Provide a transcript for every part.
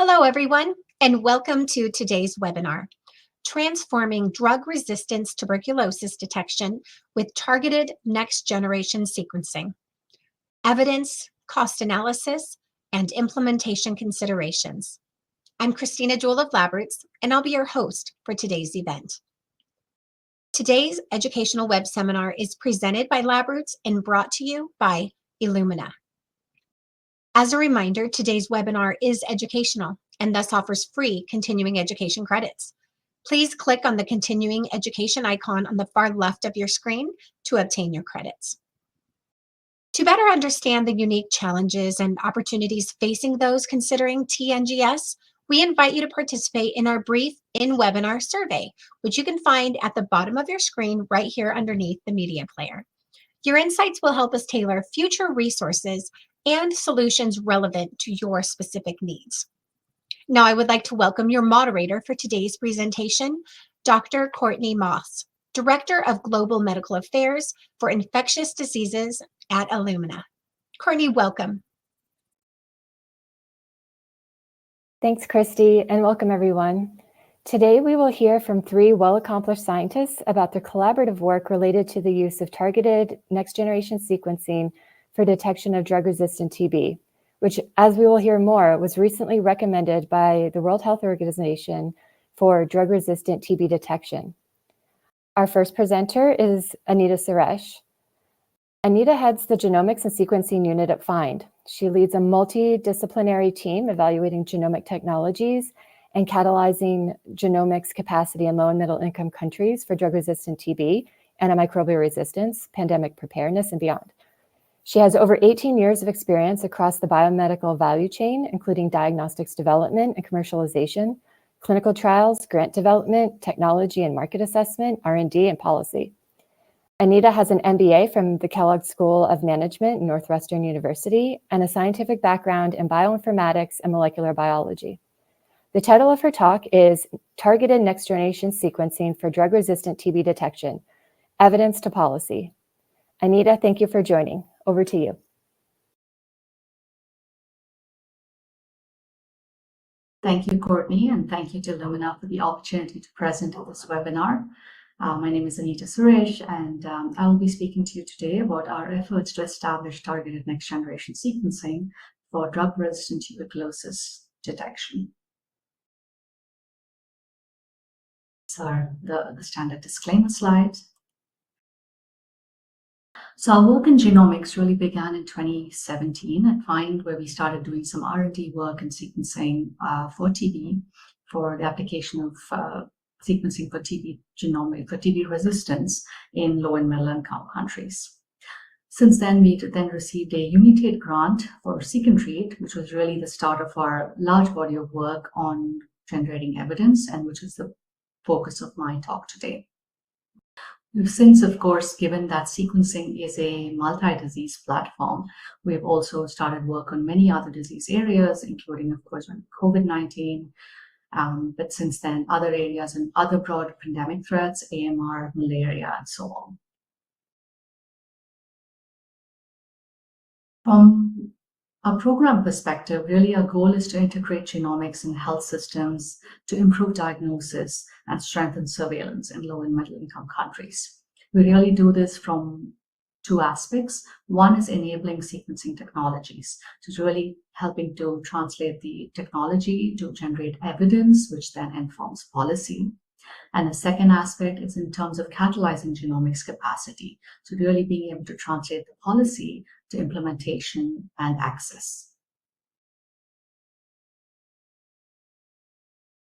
Hello, everyone, and welcome to today's webinar, Transforming Drug Resistance Tuberculosis Detection with Targeted Next-Generation Sequencing, Evidence, Cost Analysis, and Implementation Considerations. I'm Christina Jewell of LabRoots, and I'll be your host for today's event. Today's educational web seminar is presented by LabRoots and brought to you by Illumina. As a reminder, today's webinar is educational and thus offers free continuing education credits. Please click on the continuing education icon on the far left of your screen to obtain your credits. To better understand the unique challenges and opportunities facing those considering TNGS, we invite you to participate in our brief in-webinar survey, which you can find at the bottom of your screen right here underneath the media player. Your insights will help us tailor future resources and solutions relevant to your specific needs. Now, I would like to welcome your moderator for today's presentation, Dr. Courtney Moss, Director of Global Medical Affairs for Infectious Diseases at Illumina. Courtney, welcome. Thanks, Christy, and welcome everyone. Today, we will hear from three well-accomplished scientists about their collaborative work related to the use of targeted next-generation sequencing for detection of drug-resistant TB, which, as we will hear more, was recently recommended by the World Health Organization for drug-resistant TB detection. Our first presenter is Anita Suresh. Anita heads the Genomics and Sequencing Unit at FIND. She leads a multidisciplinary team evaluating genomic technologies and catalyzing genomics capacity in low and middle income countries for drug-resistant TB, antimicrobial resistance, pandemic preparedness, and beyond. She has over 18 years of experience across the biomedical value chain, including diagnostics development and commercialization, clinical trials, grant development, technology and market assessment, R&D, and policy. Anita has an MBA from the Kellogg School of Management and Northwestern University and a scientific background in bioinformatics and molecular biology. The title of her talk is Targeted Next-Generation Sequencing for Drug-Resistant TB Detection, Evidence to Policy. Anita, thank you for joining. Over to you. Thank you, Courtney, and thank you to Illumina for the opportunity to present at this webinar. My name is Anita Suresh, and I will be speaking to you today about our efforts to establish targeted next-generation sequencing for drug-resistant tuberculosis detection. So the standard disclaimer slide. So our work in genomics really began in 2017 at FIND, where we started doing some R&D work in sequencing for TB, for the application of sequencing for TB genomic, for TB resistance in low and middle income countries. Since then, we then received a Unitate grant for Seek and Treat, which was really the start of our large body of work on generating evidence, and which is the focus of my talk today. We've since, of course, given that sequencing is a multi-disease platform, we've also started work on many other disease areas, including, of course, COVID-19, but since then, other areas and other broad pandemic threats, AMR, malaria, and so on. From a program perspective, really our goal is to integrate genomics in health systems to improve diagnosis and strengthen surveillance in low and middle income countries. We really do this from two aspects. One is enabling sequencing technologies. So it's really helping to translate the technology to generate evidence, which then informs policy. And the second aspect is in terms of catalyzing genomics capacity. So really being able to translate the policy to implementation and access.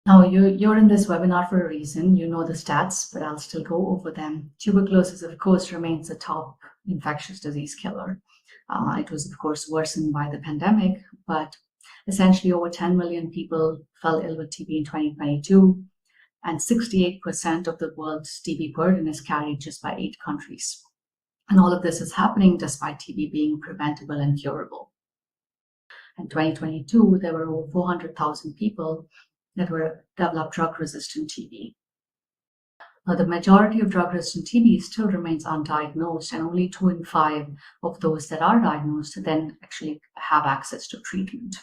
Now, you're in this webinar for a reason. You know the stats, but I'll still go over them. Tuberculosis, of course, remains the top infectious disease killer. It was, of course, worsened by the pandemic, but essentially over 10 million people fell ill with TB in 2022, and 68% of the world's TB burden is carried just by 8 countries. And all of this is happening despite TB being preventable and curable. In 2022, there were over 400,000 people that developed drug-resistant TB. Now, the majority of drug-resistant TB still remains undiagnosed, and only 2 in 5 of those that are diagnosed then actually have access to treatment.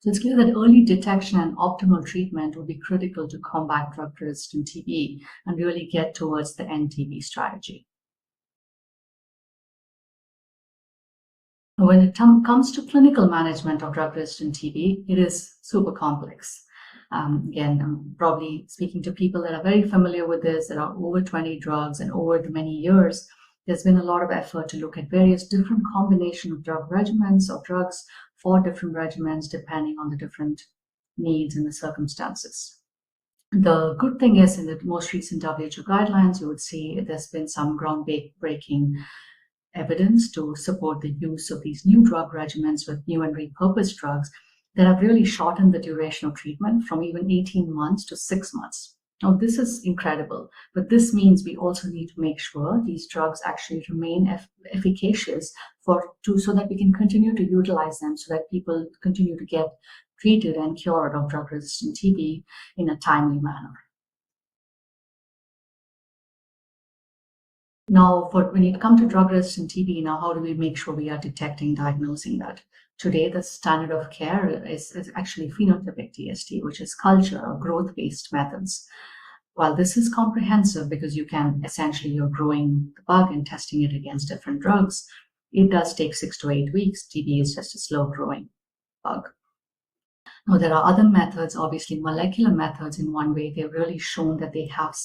So it's clear that early detection and optimal treatment will be critical to combat drug-resistant TB and really get towards the end TB strategy. When it comes to clinical management of drug-resistant TB, it is super complex. Again, I'm probably speaking to people that are very familiar with this. There are over 20 drugs, and over the many years, there's been a lot of effort to look at various different combination of drug regimens or drugs for different regimens depending on the different needs and the circumstances. The good thing is in the most recent WHO guidelines, you would see there's been some groundbreaking evidence to support the use of these new drug regimens with new and repurposed drugs that have really shortened the duration of treatment from even 18 months to 6 months. Now, this is incredible, but this means we also need to make sure these drugs actually remain efficacious so that we can continue to utilize them so that people continue to get treated and cured of drug-resistant TB in a timely manner. Now, when it comes to drug-resistant TB, now how do we make sure we are detecting, diagnosing that? Today, the standard of care is actually phenotypic TST, which is culture or growth-based methods. While this is comprehensive because you can essentially, you're growing the bug and testing it against different drugs, it does take 6 to 8 weeks. TB is just a slow-growing bug. Now, there are other methods, obviously molecular methods in one way. They've really shown that they have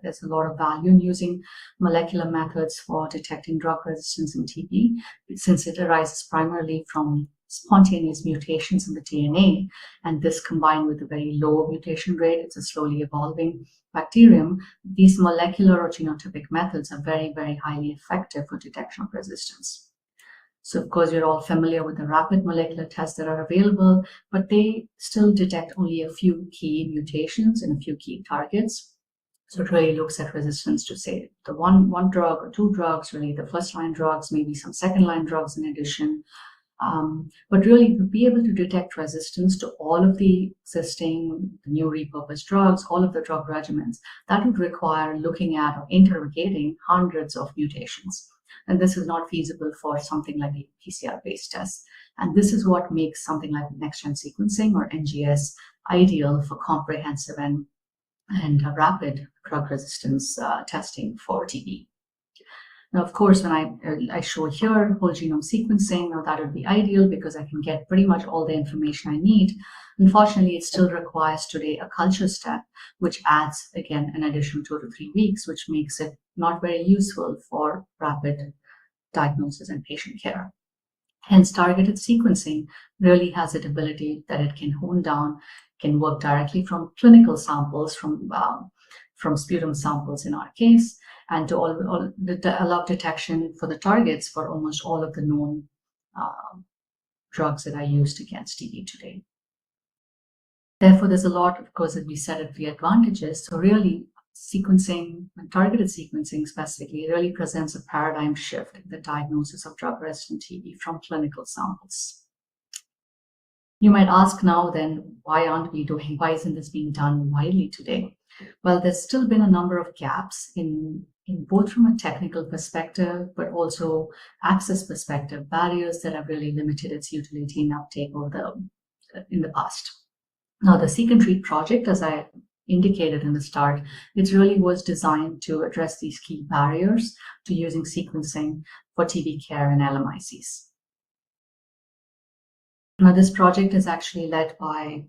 there's a lot of value in using molecular methods for detecting drug resistance in TB, since it arises primarily from spontaneous mutations in the DNA. And this combined with a very low mutation rate, it's a slowly evolving bacterium. These molecular or genotypic methods are very, very highly effective for detection of resistance. So, of course, you're all familiar with the rapid molecular tests that are available, but they still detect only a few key mutations and a few key targets. So it really looks at resistance to, say, the one drug or 2 drugs, really the first-line drugs, maybe some second-line drugs in addition. But really, to be able to detect resistance to all of the existing new repurposed drugs, all of the drug regimens, that would require looking at or interrogating hundreds of mutations. And this is not feasible for something like a PCR-based test. And this is what makes something like next-gen sequencing or NGS ideal for comprehensive and rapid drug resistance testing for TB. Now, of course, when I show here whole genome sequencing, now that would be ideal because I can get pretty much all the information I need. Unfortunately, it still requires today a culture step, which adds, again, an additional 2 to 3 weeks, which makes it not very useful for rapid diagnosis and patient care. Hence, targeted sequencing really has that ability that it can hone down, can work directly from clinical samples, from sputum samples in our case, and to allow detection for the targets for almost all of the known drugs that are used against TB today. Therefore, there's a lot, of course, as we said, of the advantages. So really, sequencing, and targeted sequencing specifically, really presents a paradigm shift in the diagnosis of drug-resistant TB from clinical samples. You might ask now then, why isn't this being done widely today? Well, there's still been a number of gaps in both from a technical perspective, but also access perspective, barriers that have really limited its utility and uptake in the past. Now, the Seek and Treat project, as I indicated in the start, it really was designed to address these key barriers to using sequencing for TB care and LMICs. Now, this project is actually led by,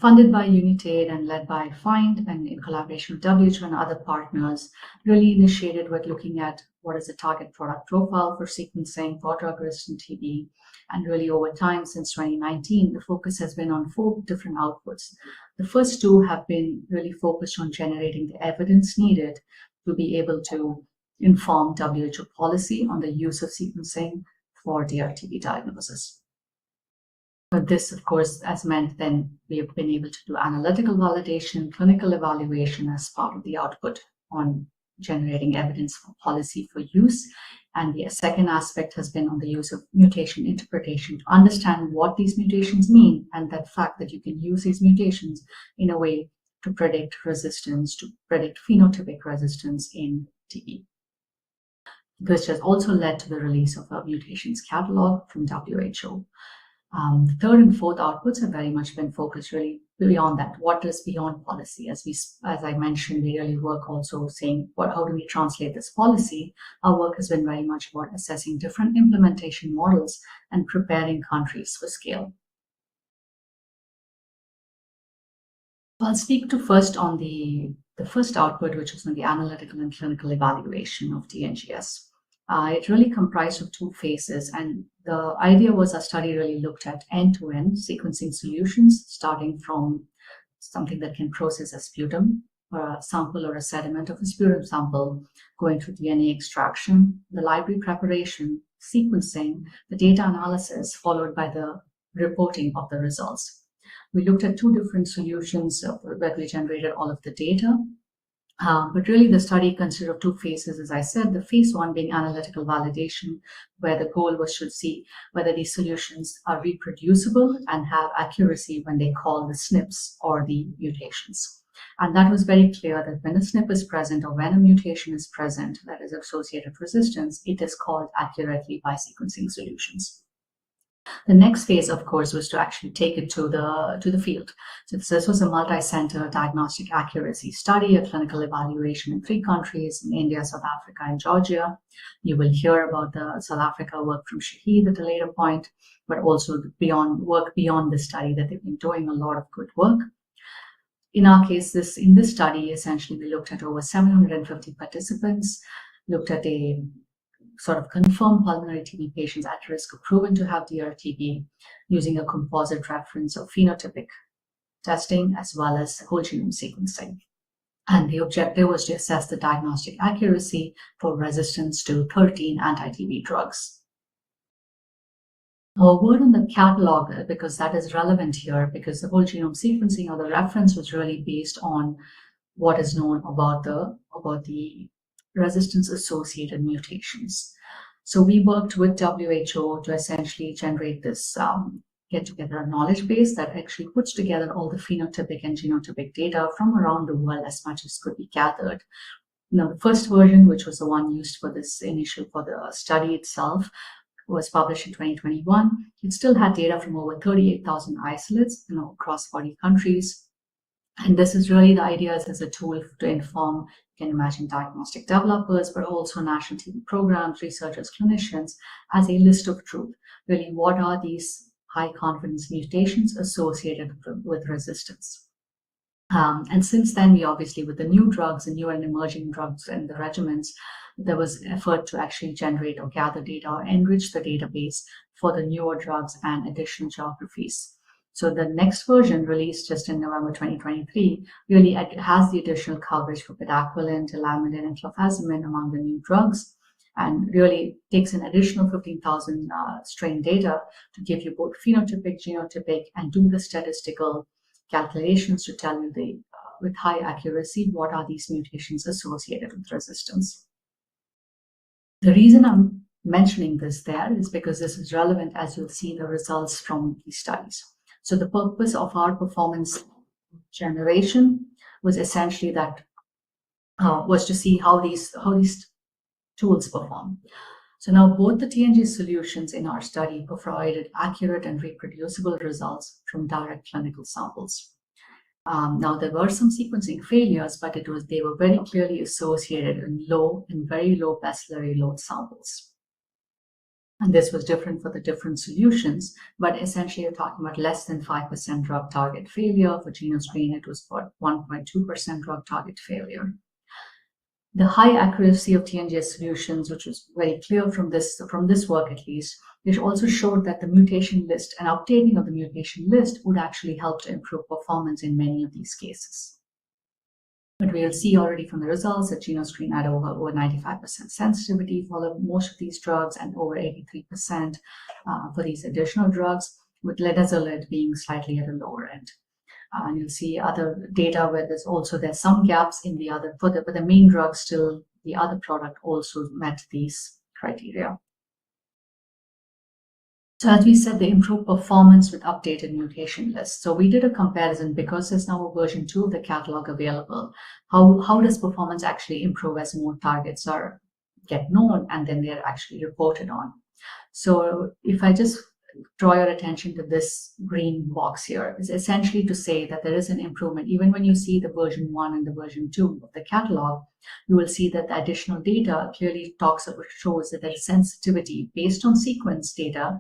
funded by United and led by FIND, and in collaboration with WHO and other partners, really initiated with looking at what is the target product profile for sequencing for drug-resistant TB. And really over time, since 2019, the focus has been on 4 different outputs. The first 2 have been really focused on generating the evidence needed to be able to inform WHO policy on the use of sequencing for DRTB diagnosis. But this, of course, has meant then we have been able to do analytical validation, clinical evaluation as part of the output on generating evidence for policy for use. And the second aspect has been on the use of mutation interpretation to understand what these mutations mean, and that fact that you can use these mutations in a way to predict resistance, to predict phenotypic resistance in TB. which has also led to the release of a mutations catalog from WHO. The third and fourth outputs have very much been focused really beyond that. What is beyond policy? As I mentioned, we really work also saying, how do we translate this policy? Our work has been very much about assessing different implementation models and preparing countries for scale. I'll speak to first on the first output, which was on the analytical and clinical evaluation of TNGS. It really comprised of two phases, and the idea was our study really looked at end-to-end sequencing solutions, starting from something that can process a sputum or a sample or a sediment of a sputum sample, going through DNA extraction, the library preparation, sequencing, the data analysis, followed by the reporting of the results. We looked at two different solutions where we generated all of the data. But really the study consisted of two phases, as I said, the phase one being analytical validation, where the goal was to see whether these solutions are reproducible and have accuracy when they call the SNPs or the mutations. And that was very clear that when a SNP is present or when a mutation is present that is associated with resistance, it is called accurately by sequencing solutions. The next phase, of course, was to actually take it to the field. So this was a multi-center diagnostic accuracy study, a clinical evaluation in 3 countries, in India, South Africa, and Georgia. You will hear about the South Africa work from Shahid at a later point, but also beyond the study that they've been doing a lot of good work. In our case, in this study, essentially, we looked at over 750 participants, looked at a sort of confirmed pulmonary TB patients at risk of proven to have DRTB using a composite reference of phenotypic testing as well as whole genome sequencing. And the objective was to assess the diagnostic accuracy for resistance to 13 anti-TB drugs. A word on the catalog, because that is relevant here, because the whole genome sequencing or the reference was really based on what is known about the resistance-associated mutations. So we worked with WHO to essentially generate this, get together a knowledge base that actually puts together all the phenotypic and genotypic data from around the world as much as could be gathered. Now, the first version, which was the one used for the study itself, was published in 2021. It still had data from over 38,000 isolates, across 40 countries. And this is really the idea as a tool to inform, you can imagine, diagnostic developers, but also national TB programs, researchers, clinicians, as a list of truth. Really, what are these high confidence mutations associated with resistance? And since then, we obviously, with the new drugs and new and emerging drugs and the regimens, there was effort to actually generate or gather data or enrich the database for the newer drugs and additional geographies. So the next version, released just in November 2023, really has the additional coverage for bedaquiline, lamidin, and clofazimine among the new drugs, and really takes an additional 15,000 strain data to give you both phenotypic, genotypic, and do the statistical calculations to tell you with high accuracy what are these mutations associated with resistance. The reason I'm mentioning this there is because this is relevant as you'll see the results from these studies. So the purpose of our performance generation was essentially was to see how these tools perform. So now both the TNG solutions in our study provided accurate and reproducible results from direct clinical samples. Now there were some sequencing failures, but they were very clearly associated in very low bacillary load samples. And this was different for the different solutions, but essentially you're talking about less than 5% drug target failure. For GenoScreen, it was about 1.2% drug target failure. The high accuracy of TNGS solutions, which was very clear from this work at least, which also showed that the mutation list and updating of the mutation list would actually help to improve performance in many of these cases. But we'll see already from the results that GenoScreen had over 95% sensitivity for most of these drugs and over 83% for these additional drugs, with ledazolid being slightly at a lower end. And you'll see other data where there's some gaps in the other, but the main drug still, the other product also met these criteria. So as we said, they improve performance with updated mutation lists. So we did a comparison because there's now a version 2 of the catalog available. How does performance actually improve as more targets are get known, and then they're actually reported on. So if I just draw your attention to this green box here, is essentially to say that there is an improvement. Even when you see the version 1 and the version 2 of the catalog, you will see that the additional data clearly shows that there is sensitivity based on sequence data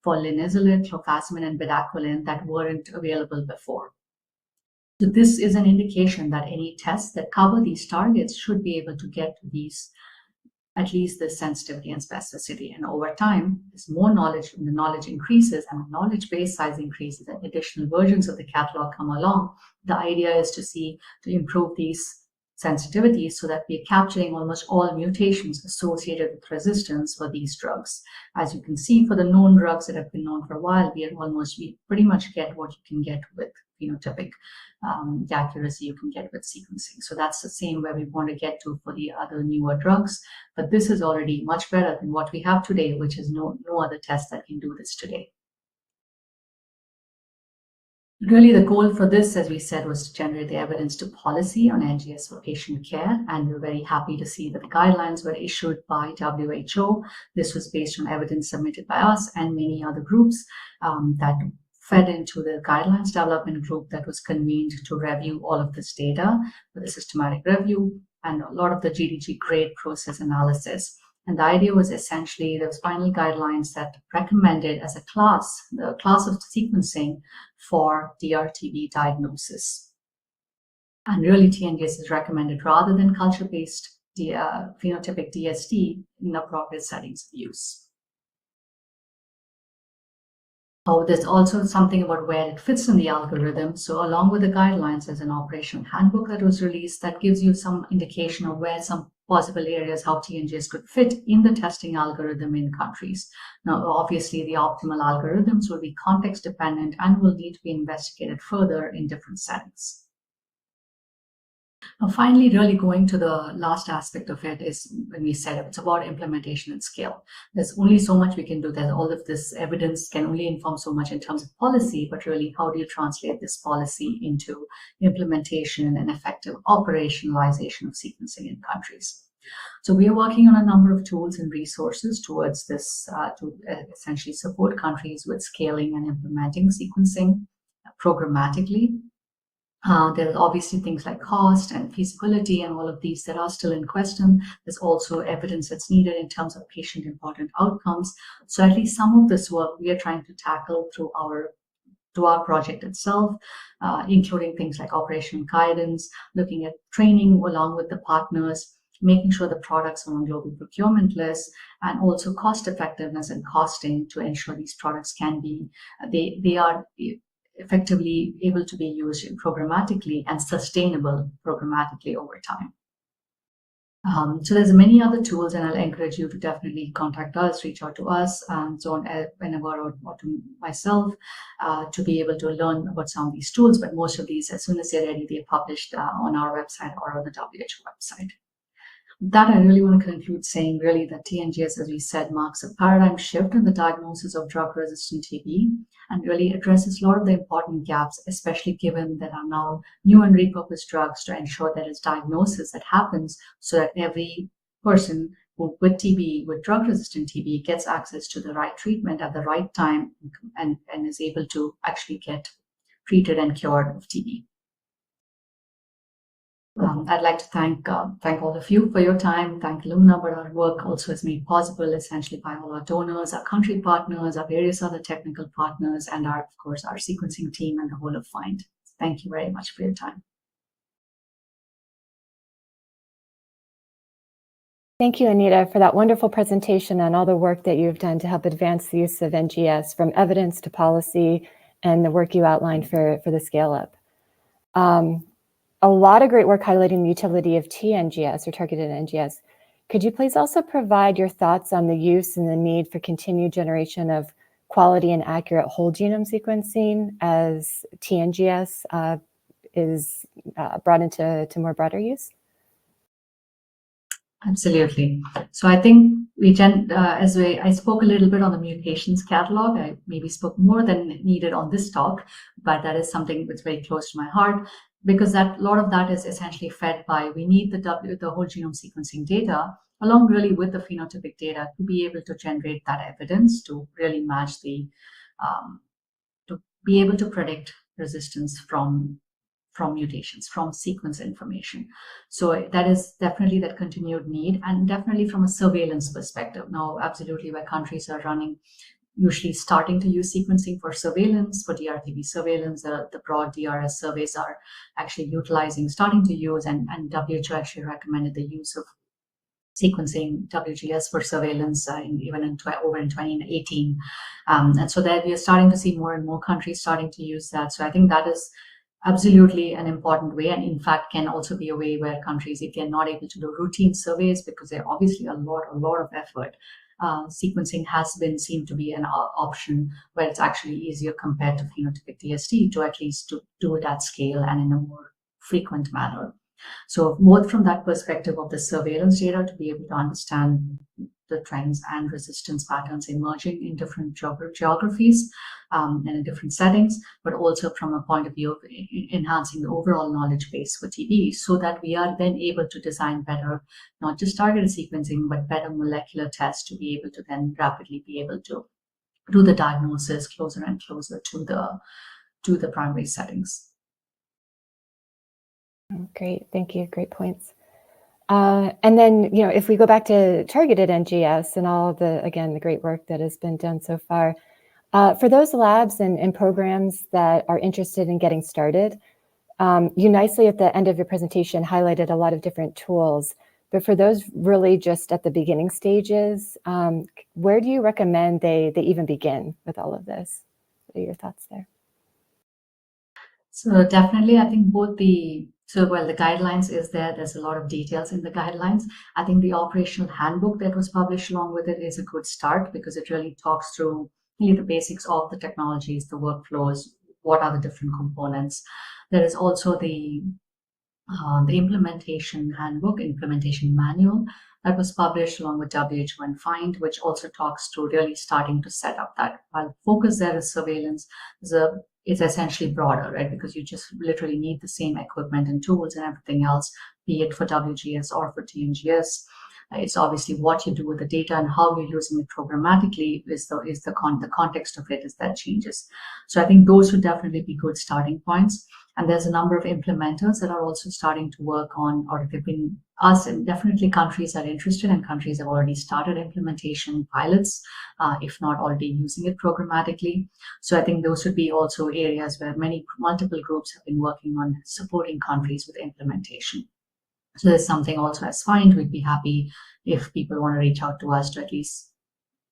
for linezolid, clofazimine, and bedaquiline that weren't available before. So this is an indication that any tests that cover these targets should be able to get to these, at least the sensitivity and specificity. And over time, as more knowledge, when the knowledge increases and the knowledge base size increases and additional versions of the catalog come along, the idea is to improve these sensitivities so that we're capturing almost all mutations associated with resistance for these drugs. As you can see, for the known drugs that have been known for a while, we pretty much get what you can get with phenotypic the accuracy you can get with sequencing. So that's the same where we want to get to for the other newer drugs. But this is already much better than what we have today, which is no other test that can do this today. Really, the goal for this, as we said, was to generate the evidence to policy on NGS for patient care. And we're very happy to see that the guidelines were issued by WHO. This was based on evidence submitted by us and many other groups that fed into the guidelines development group that was convened to review all of this data with a systematic review and a lot of the GDG grade process analysis. And the idea was essentially those final guidelines that recommended as a class, the class of sequencing for DRTB diagnosis. And really TNGS is recommended rather than culture-based phenotypic DSD in appropriate settings of use. Oh, there's also something about where it fits in the algorithm. So along with the guidelines, there's an operational handbook that was released that gives you some indication of where some possible areas how TNGS could fit in the testing algorithm in countries. Now, obviously, the optimal algorithms will be context dependent and will need to be investigated further in different settings. Now, finally, really going to the last aspect of it is when we said it's about implementation and scale. There's only so much we can do. There's all of this evidence can only inform so much in terms of policy, but really how do you translate this policy into implementation and effective operationalization of sequencing in countries? So we are working on a number of tools and resources towards this to essentially support countries with scaling and implementing sequencing programmatically. There's obviously things like cost and feasibility and all of these that are still in question. There's also evidence that's needed in terms of patient-important outcomes. So at least some of this work we are trying to tackle through our project itself, including things like operational guidance, looking at training along with the partners, making sure the products are on global procurement lists, and also cost effectiveness and costing to ensure these products can be, they are effectively able to be used programmatically and sustainable programmatically over time. So there's many other tools, and I'll encourage you to definitely contact us, reach out to us, so on, whenever or to myself, to be able to learn about some of these tools. But most of these, as soon as they're ready, they're published on our website or on the WHO website. That I really want to conclude saying really that TNGS, as we said, marks a paradigm shift in the diagnosis of drug-resistant TB and really addresses a lot of the important gaps, especially given that are now new and repurposed drugs to ensure that it's diagnosis that happens so that every person with TB, with drug-resistant TB, gets access to the right treatment at the right time and is able to actually get treated and cured of TB. I'd like to thank all of you for your time. Thank Illumina, but our work also is made possible essentially by all our donors, our country partners, our various other technical partners, and of course, our sequencing team and the whole of FIND. Thank you very much for your time. Thank you, Anita, for that wonderful presentation and all the work that you've done to help advance the use of NGS from evidence to policy and the work you outlined for the scale-up. A lot of great work highlighting the utility of TNGS or targeted NGS. Could you please also provide your thoughts on the use and the need for continued generation of quality and accurate whole genome sequencing as TNGS is brought into more broader use? Absolutely. So I think I spoke a little bit on the mutations catalog. I maybe spoke more than needed on this talk, but that is something that's very close to my heart. because a lot of that is essentially fed by, we need the whole genome sequencing data along really with the phenotypic data to be able to generate that evidence to really match to be able to predict resistance from mutations, from sequence information. So that is definitely that continued need, and definitely from a surveillance perspective. Now, absolutely, where countries are running, usually starting to use sequencing for surveillance, for DRTB surveillance, the broad DRS surveys are actually starting to use, and WHO actually recommended the use of sequencing WGS for surveillance over in 2018. And so that we are starting to see more and more countries starting to use that. So I think that is absolutely an important way, and in fact can also be a way where countries, if they're not able to do routine surveys, because they're obviously a lot of effort, sequencing has been seen to be an option where it's actually easier compared to phenotypic DST to at least to do it at scale and in a more frequent manner. So both from that perspective of the surveillance data to be able to understand the trends and resistance patterns emerging in different geographies and in different settings, but also from a point of view of enhancing the overall knowledge base for TB, so that we are then able to design better, not just targeted sequencing, but better molecular tests to be able to then rapidly be able to do the diagnosis closer and closer to the primary settings. Great, thank you. Great points. And then, if we go back to targeted NGS and all the great work that has been done so far, for those labs and programs that are interested in getting started, you nicely at the end of your presentation highlighted a lot of different tools. But for those really just at the beginning stages, where do you recommend they even begin with all of this? What are your thoughts there? So definitely, I think the guidelines is there. There's a lot of details in the guidelines. I think the operational handbook that was published along with it is a good start, because it really talks through really the basics of the technologies, the workflows, what are the different components. There is also the implementation handbook, implementation manual that was published along with WHO and FIND, which also talks to really starting to set up that. While focus there is surveillance, it's essentially broader, right? Because you just literally need the same equipment and tools and everything else, be it for WGS or for TNGS. It's obviously what you do with the data and how you're using it programmatically is the context of it is that changes. So I think those would definitely be good starting points. And there's a number of implementers that are also starting to work on, or they've been and definitely countries are interested, and countries have already started implementation pilots, if not already using it programmatically. So I think those would be also areas where multiple groups have been working on supporting countries with implementation. So there's something also as FIND, we'd be happy if people want to reach out to us to at least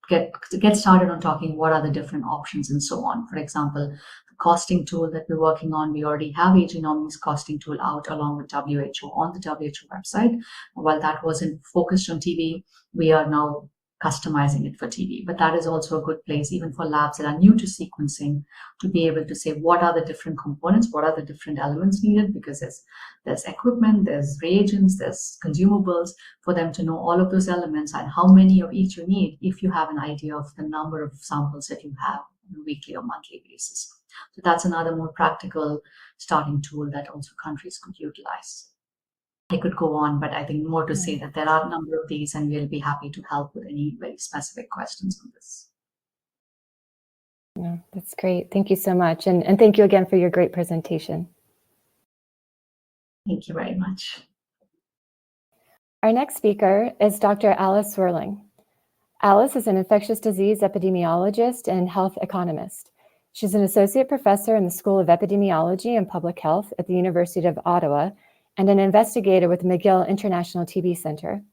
get started on talking what are the different options and so on. For example, the costing tool that we're working on, we already have a genomics costing tool out along with WHO on the WHO website. While that wasn't focused on TB, we are now customizing it for TB. But that is also a good place, even for labs that are new to sequencing, to be able to say what are the different components, what are the different elements needed, because there's equipment, there's reagents, there's consumables, for them to know all of those elements and how many of each you need if you have an idea of the number of samples that you have on a weekly or monthly basis. So that's another more practical starting tool that also countries could utilize. I could go on, but I think more to say that there are a number of these, and we'll be happy to help with any very specific questions on this. Yeah, that's great. Thank you so much. And thank you again for your great presentation. Thank you very much. Our next speaker is Dr. Alice Swerling. Alice is an infectious disease epidemiologist and health economist. She's an associate professor in the School of Epidemiology and Public Health at the University of Ottawa, and an investigator with the McGill International TB Center.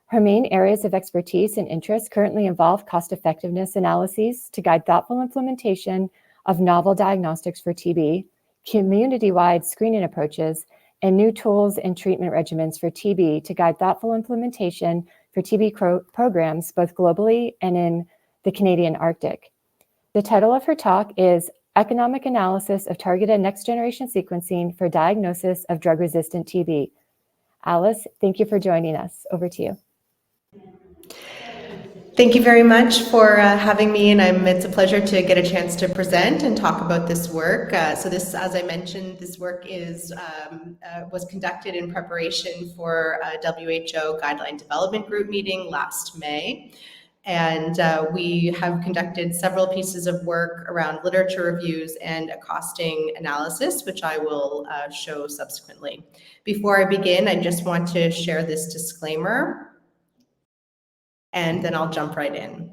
Her main areas of expertise and interest currently involve cost-effectiveness analyses to guide thoughtful implementation of novel diagnostics for TB, community-wide screening approaches, and new tools and treatment regimens for TB to guide thoughtful implementation for TB programs both globally and in the Canadian Arctic. The title of her talk is Economic Analysis of Targeted Next-Generation Sequencing for Diagnosis of Drug-Resistant TB. Alice, thank you for joining us. Over to you. Thank you very much for having me, and it's a pleasure to get a chance to present and talk about this work. So this, as I mentioned, this work was conducted in preparation for a WHO Guideline Development Group meeting last May. And we have conducted several pieces of work around literature reviews and a costing analysis, which I will show subsequently. Before I begin, I just want to share this disclaimer, and then I'll jump right in.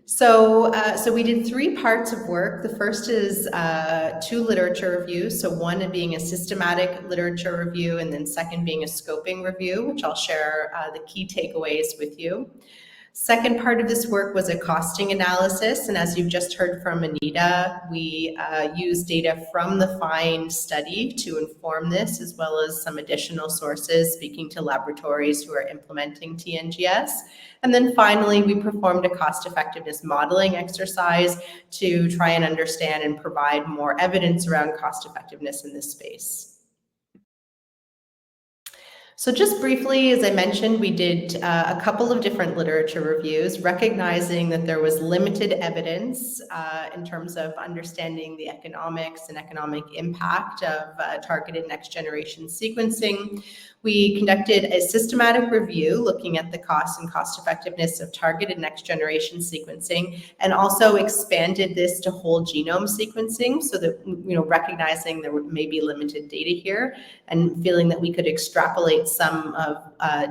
So we did 3 parts of work. The first is 2 literature reviews. So one being a systematic literature review, and then second being a scoping review, which I'll share the key takeaways with you. Second part of this work was a costing analysis, and as you've just heard from Anita, we used data from the FIND study to inform this, as well as some additional sources speaking to laboratories who are implementing TNGS. And then finally, we performed a cost effectiveness modeling exercise to try and understand and provide more evidence around cost effectiveness in this space. So just briefly, as I mentioned, we did a couple of different literature reviews, recognizing that there was limited evidence in terms of understanding the economics and economic impact of targeted next generation sequencing. We conducted a systematic review looking at the cost and cost effectiveness of targeted next generation sequencing, and also expanded this to whole genome sequencing, so that, recognizing there may be limited data here and feeling that we could extrapolate some of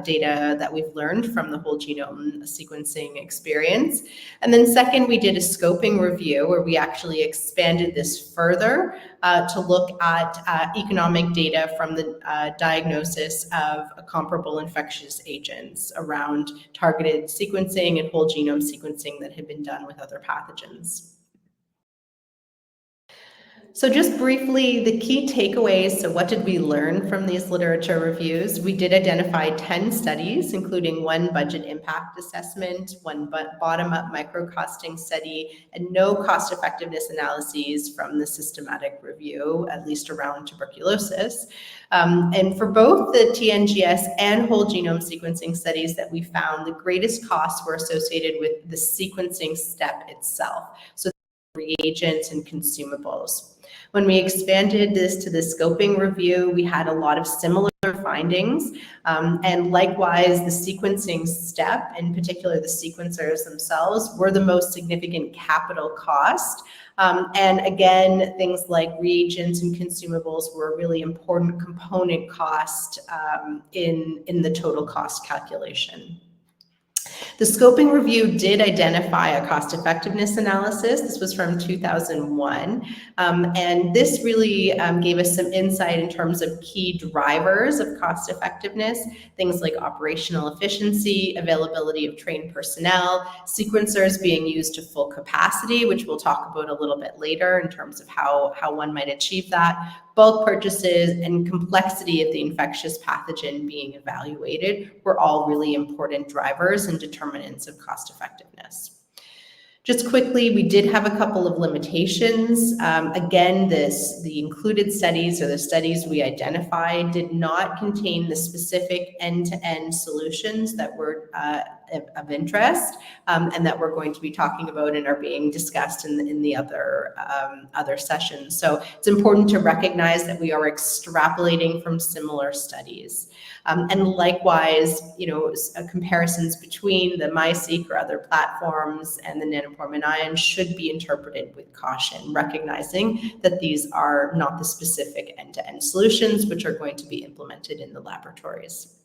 data that we've learned from the whole genome sequencing experience. And then second, we did a scoping review where we actually expanded this further to look at economic data from the diagnosis of comparable infectious agents around targeted sequencing and whole genome sequencing that had been done with other pathogens. So just briefly, the key takeaways. So what did we learn from these literature reviews? We did identify 10 studies, including 1 budget impact assessment, 1 bottom-up microcosting study, and no cost effectiveness analyses from the systematic review, at least around tuberculosis. And for both the TNGS and whole genome sequencing studies that we found, the greatest costs were associated with the sequencing step itself. So reagents and consumables. When we expanded this to the scoping review, we had a lot of similar findings, and likewise the sequencing step, in particular the sequencers themselves, were the most significant capital cost. And again, things like reagents and consumables were a really important component cost in the total cost calculation. The scoping review did identify a cost effectiveness analysis. This was from 2001. And this really gave us some insight in terms of key drivers of cost effectiveness, things like operational efficiency, availability of trained personnel, sequencers being used to full capacity, which we'll talk about a little bit later in terms of how one might achieve that, bulk purchases, and complexity of the infectious pathogen being evaluated were all really important drivers and determinants of cost effectiveness. Just quickly, we did have a couple of limitations. Again, the included studies, or the studies we identified, did not contain the specific end-to-end solutions that were of interest, and that we're going to be talking about and are being discussed in the other sessions. So it's important to recognize that we are extrapolating from similar studies. And likewise, comparisons between the MiSeq or other platforms and the nanoform ion should be interpreted with caution, recognizing that these are not the specific end-to-end solutions which are going to be implemented in the laboratories.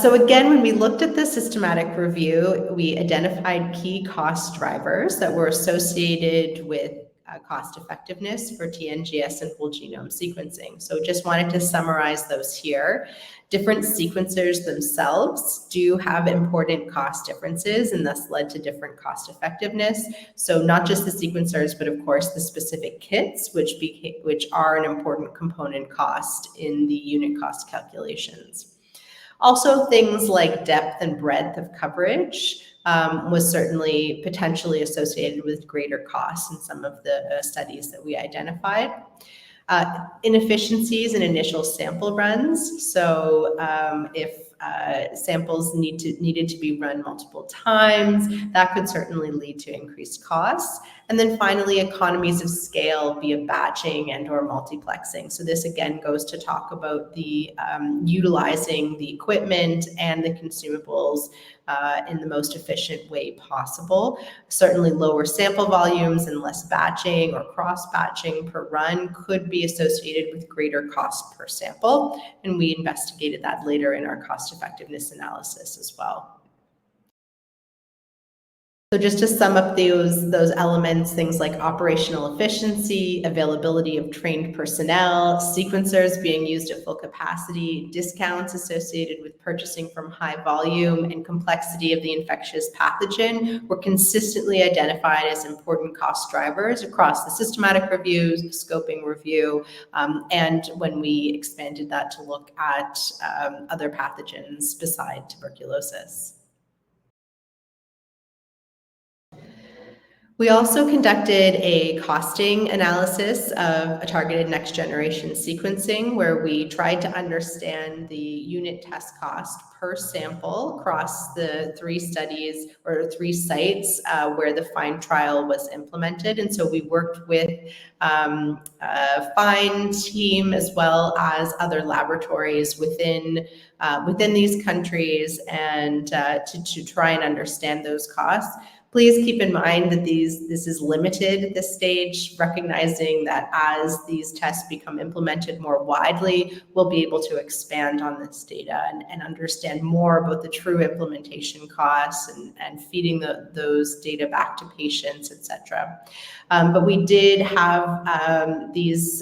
So again, when we looked at the systematic review, we identified key cost drivers that were associated with cost effectiveness for TNGS and whole genome sequencing. So just wanted to summarize those here. Different sequencers themselves do have important cost differences, and thus led to different cost effectiveness. So not just the sequencers, but of course the specific kits, which are an important component cost in the unit cost calculations. Also, things like depth and breadth of coverage was certainly potentially associated with greater costs in some of the studies that we identified. Inefficiencies in initial sample runs. So if samples needed to be run multiple times. That could certainly lead to increased costs. And then finally, economies of scale via batching and or multiplexing. So this again goes to talk about the utilizing the equipment and the consumables in the most efficient way possible. Certainly lower sample volumes and less batching or cross-batching per run could be associated with greater cost per sample. And we investigated that later in our cost effectiveness analysis as well. So just to sum up those elements, things like operational efficiency, availability of trained personnel, sequencers being used at full capacity, discounts associated with purchasing from high volume, and complexity of the infectious pathogen were consistently identified as important cost drivers across the systematic reviews, scoping review, and when we expanded that to look at other pathogens beside tuberculosis. We also conducted a costing analysis of a targeted next generation sequencing where we tried to understand the unit test cost per sample across the 3 studies or 3 sites where the FIND trial was implemented. And so we worked with a FIND team as well as other laboratories within these countries and to try and understand those costs. Please keep in mind that this is limited at this stage, recognizing that as these tests become implemented more widely, we'll be able to expand on this data and understand more about the true implementation costs and feeding those data back to patients, et cetera. But we did have these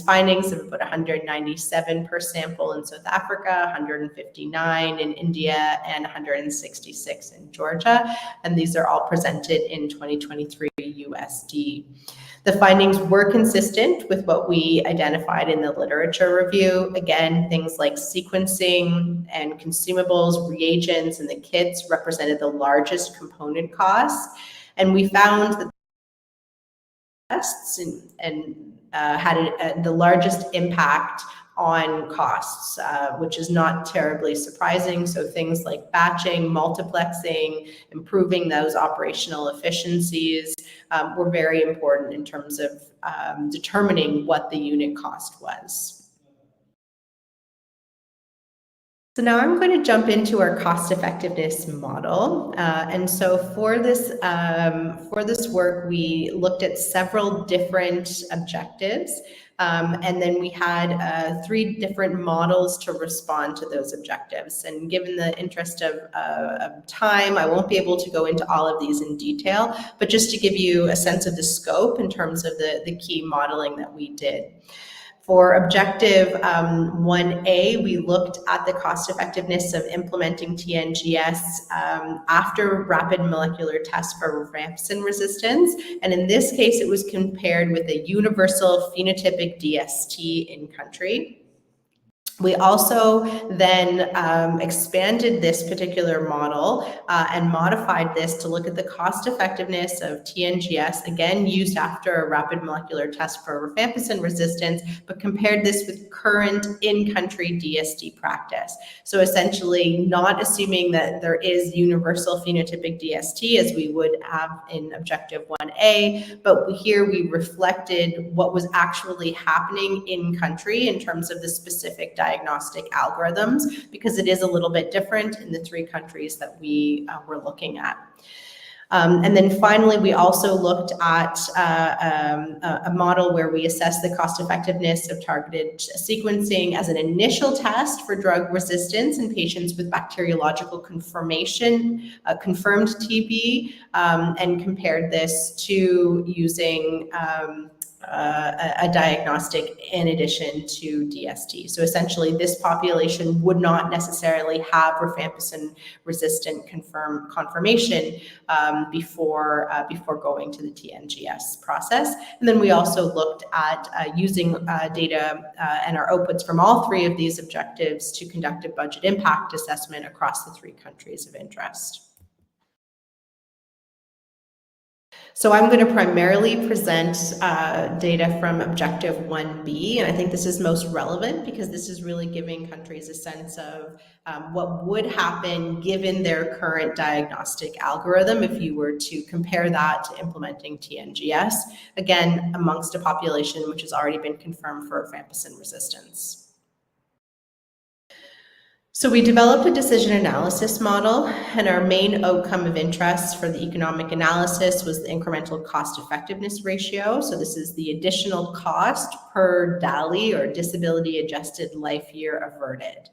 findings of about 197 per sample in South Africa, 159 in India, and 166 in Georgia. And these are all presented in 2023 USD. The findings were consistent with what we identified in the literature review. Again, things like sequencing and consumables, reagents, and the kits represented the largest component costs. And we found that tests and had the largest impact on costs, which is not terribly surprising. So things like batching, multiplexing, improving those operational efficiencies were very important in terms of determining what the unit cost was. So now I'm going to jump into our cost effectiveness model. And so for this work, we looked at several different objectives. And then we had 3 different models to respond to those objectives. And given the interest of time, I won't be able to go into all of these in detail, but just to give you a sense of the scope in terms of the key modeling that we did. For objective 1A, we looked at the cost effectiveness of implementing TNGS after rapid molecular tests for rifampicin resistance. And in this case, it was compared with a universal phenotypic DST in country. We also then expanded this particular model and modified this to look at the cost effectiveness of TNGS, again, used after a rapid molecular test for rifampicin resistance, but compared this with current in-country DST practice. So essentially not assuming that there is universal phenotypic DST as we would have in objective 1A, but here we reflected what was actually happening in country in terms of the specific diagnostic algorithms, because it is a little bit different in the 3 countries that we were looking at. And then finally, we also looked at a model where we assessed the cost effectiveness of targeted sequencing as an initial test for drug resistance in patients with bacteriological confirmation, confirmed TB, and compared this to using a diagnostic in addition to DST. So essentially, this population would not necessarily have rifampicin resistant confirmation before going to the TNGS process. And then we also looked at using data and our outputs from all 3 of these objectives to conduct a budget impact assessment across the 3 countries of interest. So I'm going to primarily present data from Objective 1B, and I think this is most relevant because this is really giving countries a sense of what would happen given their current diagnostic algorithm if you were to compare that to implementing TNGS, again, amongst a population which has already been confirmed for rifampicin resistance. So we developed a decision analysis model, and our main outcome of interest for the economic analysis was the incremental cost effectiveness ratio. So this is the additional cost per DALY, or disability adjusted life year averted.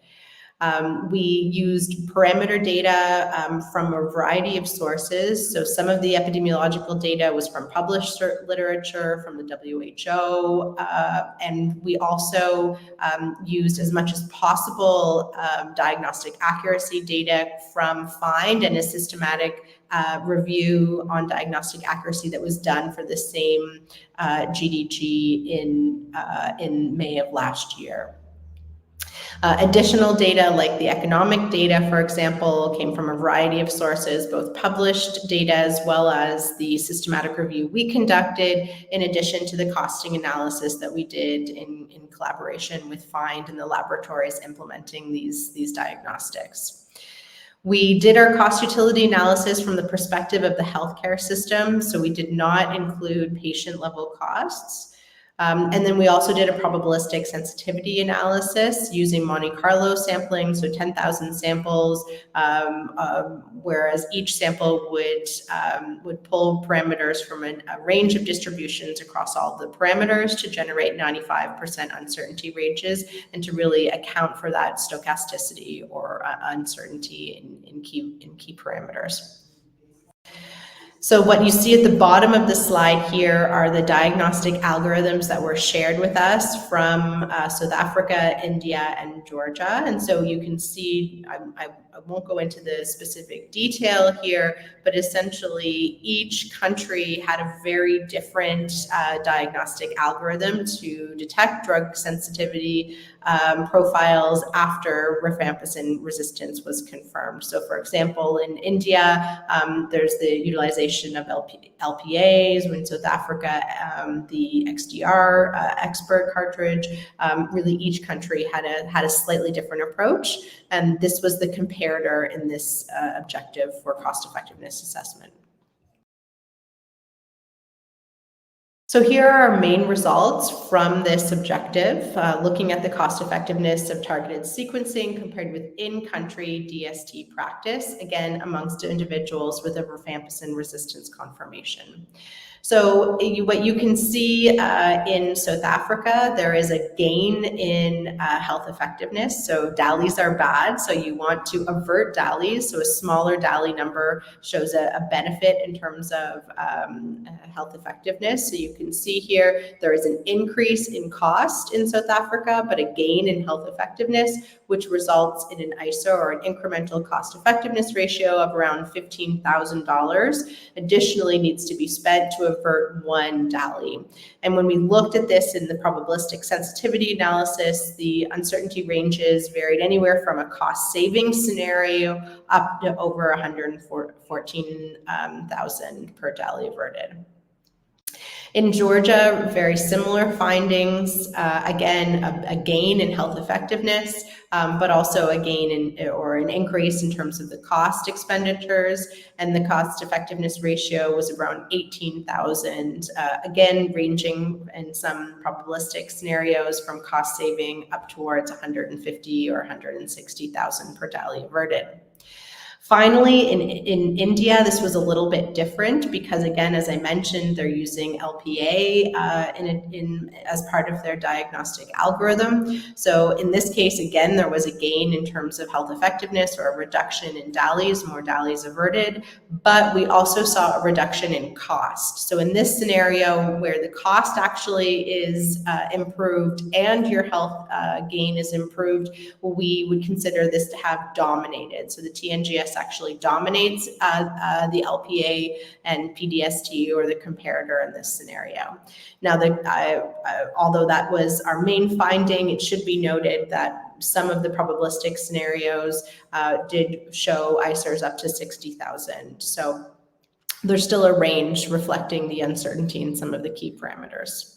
We used parameter data from a variety of sources. So some of the epidemiological data was from published literature from the WHO, and we also used as much as possible diagnostic accuracy data from FIND and a systematic review on diagnostic accuracy that was done for the same GDG in May of last year. Additional data like the economic data, for example, came from a variety of sources, both published data as well as the systematic review we conducted, in addition to the costing analysis that we did in collaboration with FIND and the laboratories implementing these diagnostics. We did our cost utility analysis from the perspective of the healthcare system, so we did not include patient level costs. And then we also did a probabilistic sensitivity analysis using Monte Carlo sampling, so 10,000 samples, whereas each sample would pull parameters from a range of distributions across all the parameters to generate 95% uncertainty ranges and to really account for that stochasticity or uncertainty in key parameters. So what you see at the bottom of the slide here are the diagnostic algorithms that were shared with us from South Africa, India, and Georgia. And so you can see, I won't go into the specific detail here, but essentially each country had a very different diagnostic algorithm to detect drug sensitivity profiles after rifampicin resistance was confirmed. So for example, in India, there's the utilization of LPAs, in South Africa, the XDR expert cartridge. Really each country had a slightly different approach, and this was the comparator in this objective for cost effectiveness assessment. So here are our main results from this objective, looking at the cost effectiveness of targeted sequencing compared with in-country DST practice, again, amongst individuals with a rifampicin resistance confirmation. So what you can see in South Africa, there is a gain in health effectiveness. So DALYs are bad, so you want to avert DALYs. So a smaller DALY number shows a benefit in terms of health effectiveness. So you can see here, there is an increase in cost in South Africa, but a gain in health effectiveness, which results in an ISO, or an incremental cost effectiveness ratio, of around $15,000. Additionally, needs to be spent to avert one DALY. And when we looked at this in the probabilistic sensitivity analysis, the uncertainty ranges varied anywhere from a cost savings scenario up to over 114,000 per DALY averted. In Georgia, very similar findings, again, a gain in health effectiveness, but also a gain or an increase in terms of the cost expenditures, and the cost effectiveness ratio was around 18,000, again, ranging in some probabilistic scenarios from cost saving up towards 150 or 160,000 per DALY averted. Finally, in India, this was a little bit different because, again, as I mentioned, they're using LPA as part of their diagnostic algorithm. So in this case, again, there was a gain in terms of health effectiveness, or a reduction in DALYs, more DALYs averted, but we also saw a reduction in cost. So in this scenario where the cost actually is improved and your health gain is improved, we would consider this to have dominated. So the TNGS actually dominates the LPA and PDST, or the comparator, in this scenario. Now, although that was our main finding, it should be noted that some of the probabilistic scenarios did show ISRs up to 60,000. So there's still a range reflecting the uncertainty in some of the key parameters.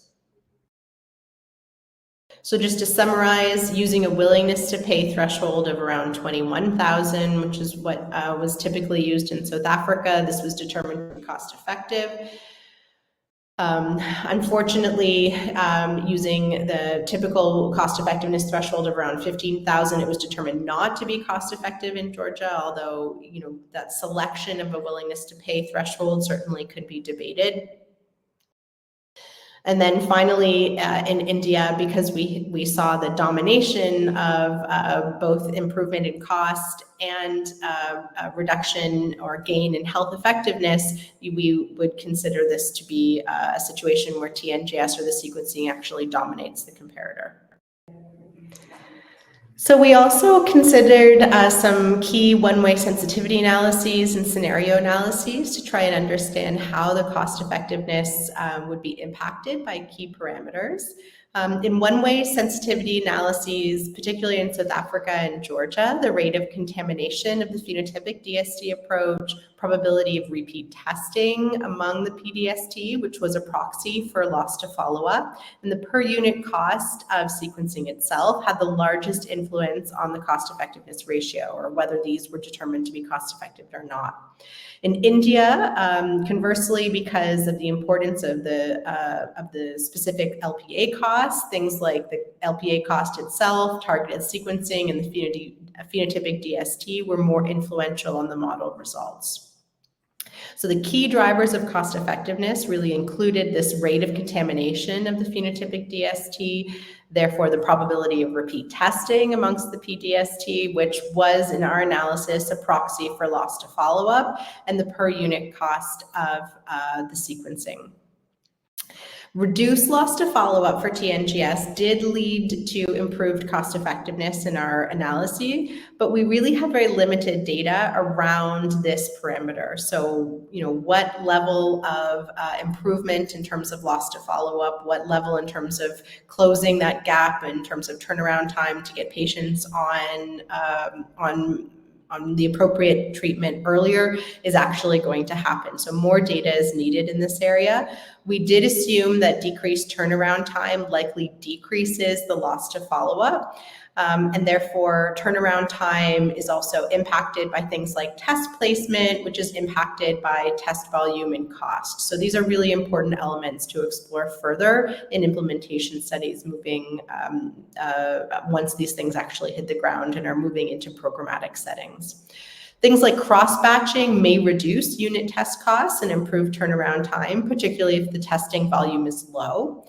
So just to summarize, using a willingness to pay threshold of around 21,000, which is what was typically used in South Africa, this was determined to be cost effective. Unfortunately, using the typical cost effectiveness threshold of around 15,000, it was determined not to be cost effective in Georgia, although, you know, that selection of a willingness to pay threshold certainly could be debated. And then finally, in India, because we saw the domination of both improvement in cost and a reduction or gain in health effectiveness, we would consider this to be a situation where TNGS or the sequencing actually dominates the comparator. So we also considered some key one-way sensitivity analyses and scenario analyses to try and understand how the cost effectiveness would be impacted by key parameters. In one-way sensitivity analyses, particularly in South Africa and Georgia, the rate of contamination of the phenotypic DST approach, probability of repeat testing among the PDST, which was a proxy for loss to follow-up, and the per unit cost of sequencing itself had the largest influence on the cost effectiveness ratio, or whether these were determined to be cost effective or not. In India, conversely, because of the importance of the specific LPA costs, things like the LPA cost itself, targeted sequencing, and the phenotypic DST were more influential on the model results. So the key drivers of cost effectiveness really included this rate of contamination of the phenotypic DST, therefore the probability of repeat testing amongst the PDST, which was in our analysis a proxy for loss to follow-up, and the per unit cost of the sequencing. Reduced loss to follow-up for TNGS did lead to improved cost effectiveness in our analysis, but we really had very limited data around this parameter. So, you know, what level of improvement in terms of loss to follow-up, what level in terms of closing that gap in terms of turnaround time to get patients on the appropriate treatment earlier is actually going to happen. So more data is needed in this area. We did assume that decreased turnaround time likely decreases the loss to follow-up. And therefore, turnaround time is also impacted by things like test placement, which is impacted by test volume and cost. So these are really important elements to explore further in implementation studies moving once these things actually hit the ground and are moving into programmatic settings. Things like cross-batching may reduce unit test costs and improve turnaround time, particularly if the testing volume is low.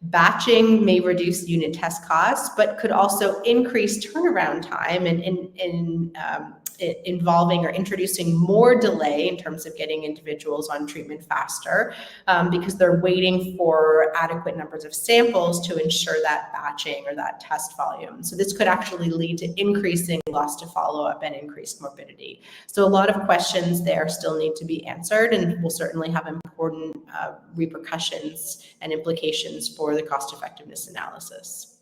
Batching may reduce unit test costs, but could also increase turnaround time and involving or introducing more delay in terms of getting individuals on treatment faster because they're waiting for adequate numbers of samples to ensure that batching or that test volume. So this could actually lead to increasing loss to follow-up and increased morbidity. So a lot of questions there still need to be answered and will certainly have important repercussions and implications for the cost effectiveness analysis.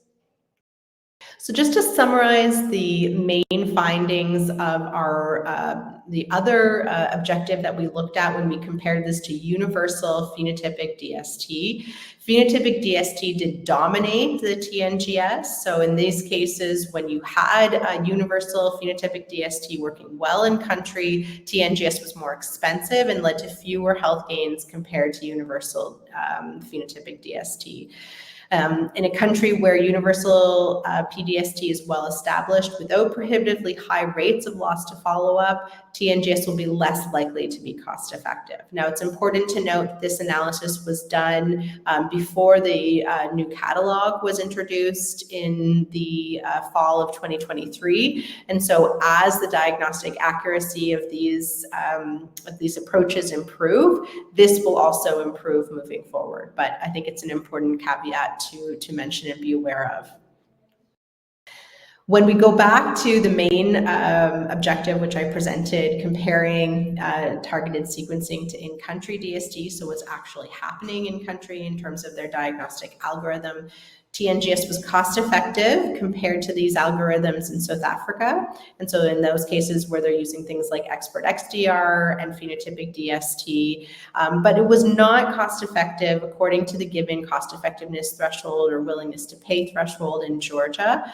So just to summarize the main findings of our the other objective that we looked at when we compared this to universal phenotypic DST. Phenotypic DST did dominate the TNGS. So in these cases, when you had a universal phenotypic DST working well in country, TNGS was more expensive and led to fewer health gains compared to universal phenotypic DST. In a country where universal PDST is well established without prohibitively high rates of loss to follow-up, TNGS will be less likely to be cost effective. Now, it's important to note that this analysis was done before the new catalog was introduced in the fall of 2023. And so as the diagnostic accuracy of these approaches improve, this will also improve moving forward. But I think it's an important caveat to mention and be aware of. When we go back to the main objective, which I presented, comparing targeted sequencing to in-country DST, so what's actually happening in country in terms of their diagnostic algorithm, TNGS was cost effective compared to these algorithms in South Africa. And so in those cases where they're using things like expert XDR and phenotypic DST, but it was not cost effective according to the given cost effectiveness threshold or willingness to pay threshold in Georgia,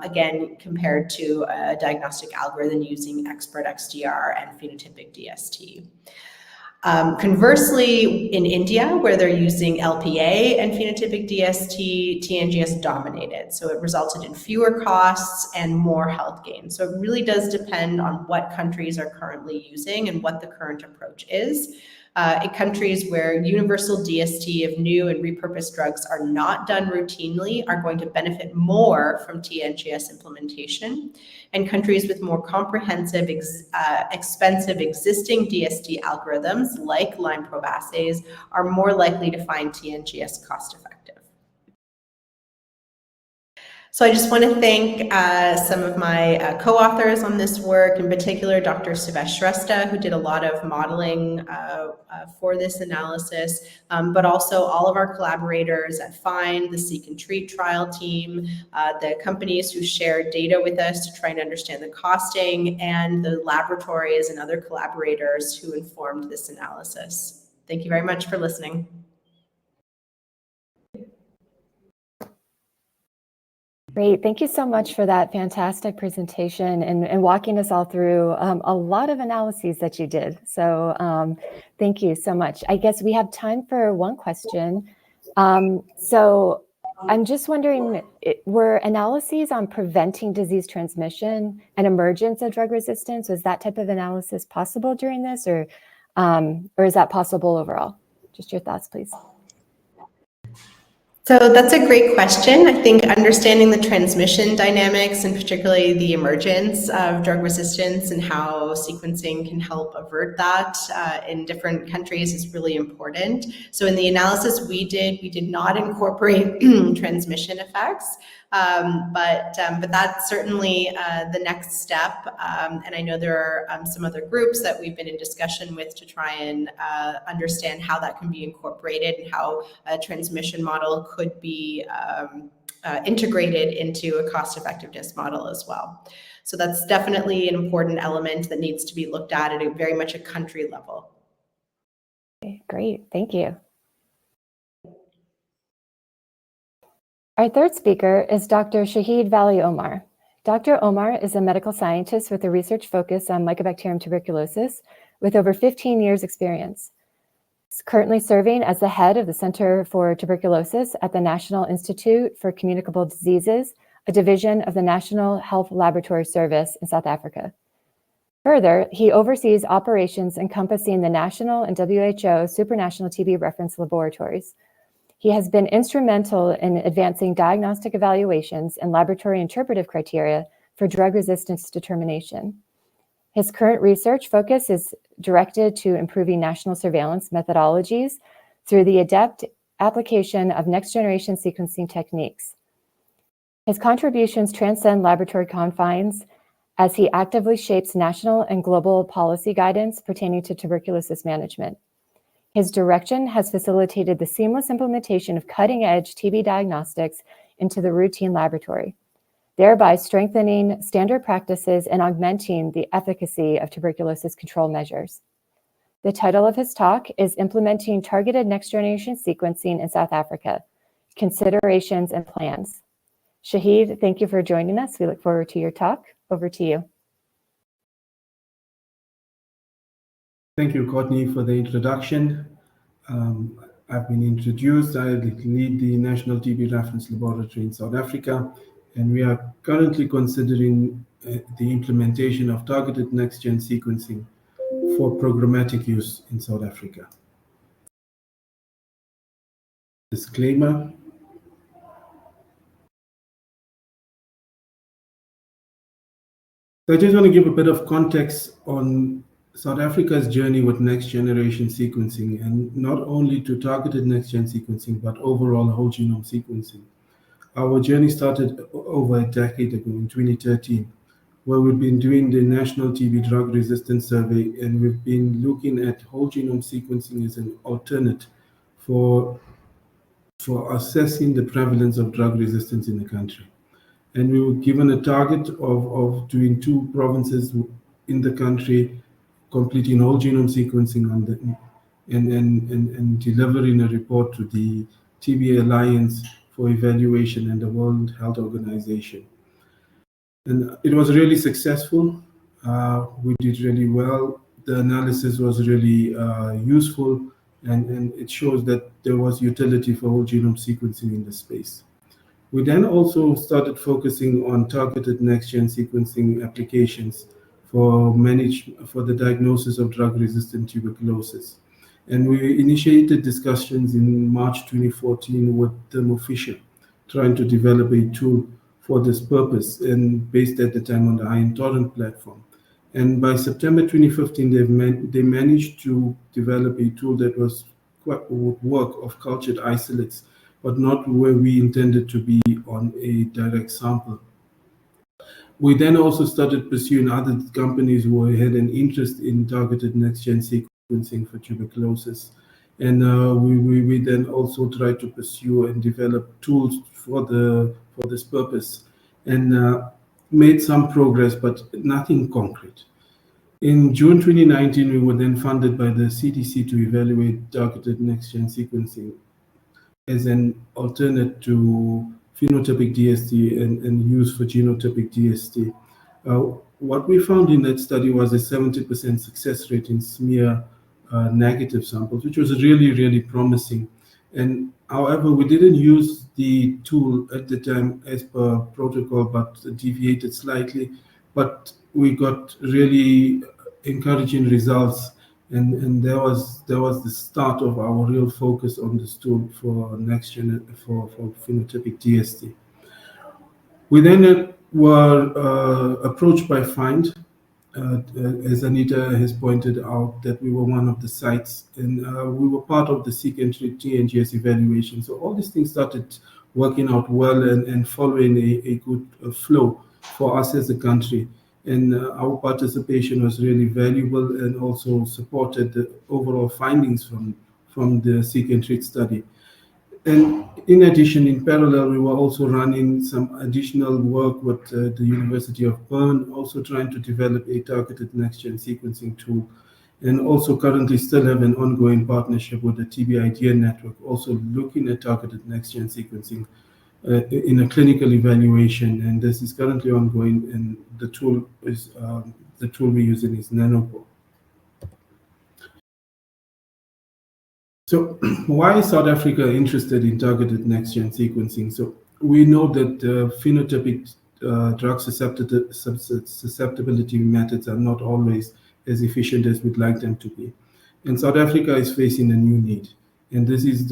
again, compared to a diagnostic algorithm using expert XDR and phenotypic DST. Conversely, in India, where they're using LPA and phenotypic DST, TNGS dominated. So it resulted in fewer costs and more health gains. So it really does depend on what countries are currently using and what the current approach is. In countries where universal DST of new and repurposed drugs are not done routinely are going to benefit more from TNGS implementation. And countries with more comprehensive, expensive existing DST algorithms like Lyme probe assays are more likely to find TNGS cost effective. So I just want to thank some of my co-authors on this work, in particular Dr. Suvesh Shrestha, who did a lot of modeling for this analysis, but also all of our collaborators at FIND, the Seek and Treat trial team, the companies who shared data with us to try and understand the costing, and the laboratories and other collaborators who informed this analysis. Thank you very much for listening. Great. Thank you so much for that fantastic presentation and walking us all through a lot of analyses that you did. So thank you so much. I guess we have time for one question. So I'm just wondering, were analyses on preventing disease transmission and emergence of drug resistance, was that type of analysis possible during this, or is that possible overall? Just your thoughts, please. So that's a great question. I think understanding the transmission dynamics and particularly the emergence of drug resistance and how sequencing can help avert that in different countries is really important. So in the analysis we did not incorporate transmission effects, but that's certainly the next step. And I know there are some other groups that we've been in discussion with to try and understand how that can be incorporated and how a transmission model could be integrated into a cost effectiveness model as well. So that's definitely an important element that needs to be looked at a very much a country level. Okay, great, thank you. Our third speaker is Dr. Shahid Vali Omar. Dr. Omar is a medical scientist with a research focus on Mycobacterium tuberculosis with over 15 years experience. He's currently serving as the head of the Center for Tuberculosis at the National Institute for Communicable Diseases, a division of the National Health Laboratory Service in South Africa. Further, he oversees operations encompassing the national and WHO supranational TB reference laboratories. He has been instrumental in advancing diagnostic evaluations and laboratory interpretive criteria for drug resistance determination. His current research focus is directed to improving national surveillance methodologies through the adept application of next-generation sequencing techniques. His contributions transcend laboratory confines as he actively shapes national and global policy guidance pertaining to tuberculosis management. His direction has facilitated the seamless implementation of cutting-edge TB diagnostics into the routine laboratory, thereby strengthening standard practices and augmenting the efficacy of tuberculosis control measures. The title of his talk is Implementing Targeted Next-Generation Sequencing in South Africa, Considerations and Plans. Shahid, thank you for joining us. We look forward to your talk. Over to you. Thank you, Courtney, for the introduction. I've been introduced. I lead the National TB Reference Laboratory in South Africa, and we are currently considering the implementation of targeted next-gen sequencing for programmatic use in South Africa. Disclaimer. So I just want to give a bit of context on South Africa's journey with next-generation sequencing, and not only to targeted next-gen sequencing, but overall whole genome sequencing. Our journey started over a decade ago in 2013, where we've been doing the National TB Drug Resistance Survey, and we've been looking at whole genome sequencing as an alternate for for assessing the prevalence of drug resistance in the country. And we were given a target of doing 2 provinces in the country, completing whole genome sequencing on the, and delivering a report to the TB Alliance for evaluation and the World Health Organization. And it was really successful. We did really well. The analysis was really useful, and it shows that there was utility for whole genome sequencing in the space. We then also started focusing on targeted next-gen sequencing applications for the diagnosis of drug-resistant tuberculosis. And we initiated discussions in March 2014 with Thermo Fisher, trying to develop a tool for this purpose, and based at the time on the Iron Torrent platform. And by September 2015, they managed to develop a tool that would work of cultured isolates, but not where we intended to be on a direct sample. We then also started pursuing other companies who had an interest in targeted next-gen sequencing for tuberculosis. And we then also tried to pursue and develop tools for this purpose, and made some progress, but nothing concrete. In June 2019, we were then funded by the CDC to evaluate targeted next-gen sequencing as an alternate to phenotypic DST and use for genotypic DST. What we found in that study was a 70% success rate in smear negative samples, which was really, really promising. And however, we didn't use the tool at the time as per protocol, but deviated slightly. But we got really encouraging results, and there was the start of our real focus on this tool for for phenotypic DST. We then were approached by FIND, as Anita has pointed out, that we were one of the sites, and we were part of the Seek and Treat TNGS evaluation. So all these things started working out well and following a good flow for us as a country. And our participation was really valuable and also supported the overall findings from the Seek and Treat study. And in addition, in parallel, we were also running some additional work with the University of Bern, also trying to develop a targeted next-gen sequencing tool, and also currently still have an ongoing partnership with the TB Idea Network, also looking at targeted next-gen sequencing in a clinical evaluation. And this is currently ongoing, and the tool we're using is Nanopore. So why is South Africa interested in targeted next-gen sequencing? So we know that phenotypic drug susceptibility methods are not always as efficient as we'd like them to be. And South Africa is facing a new need. And this is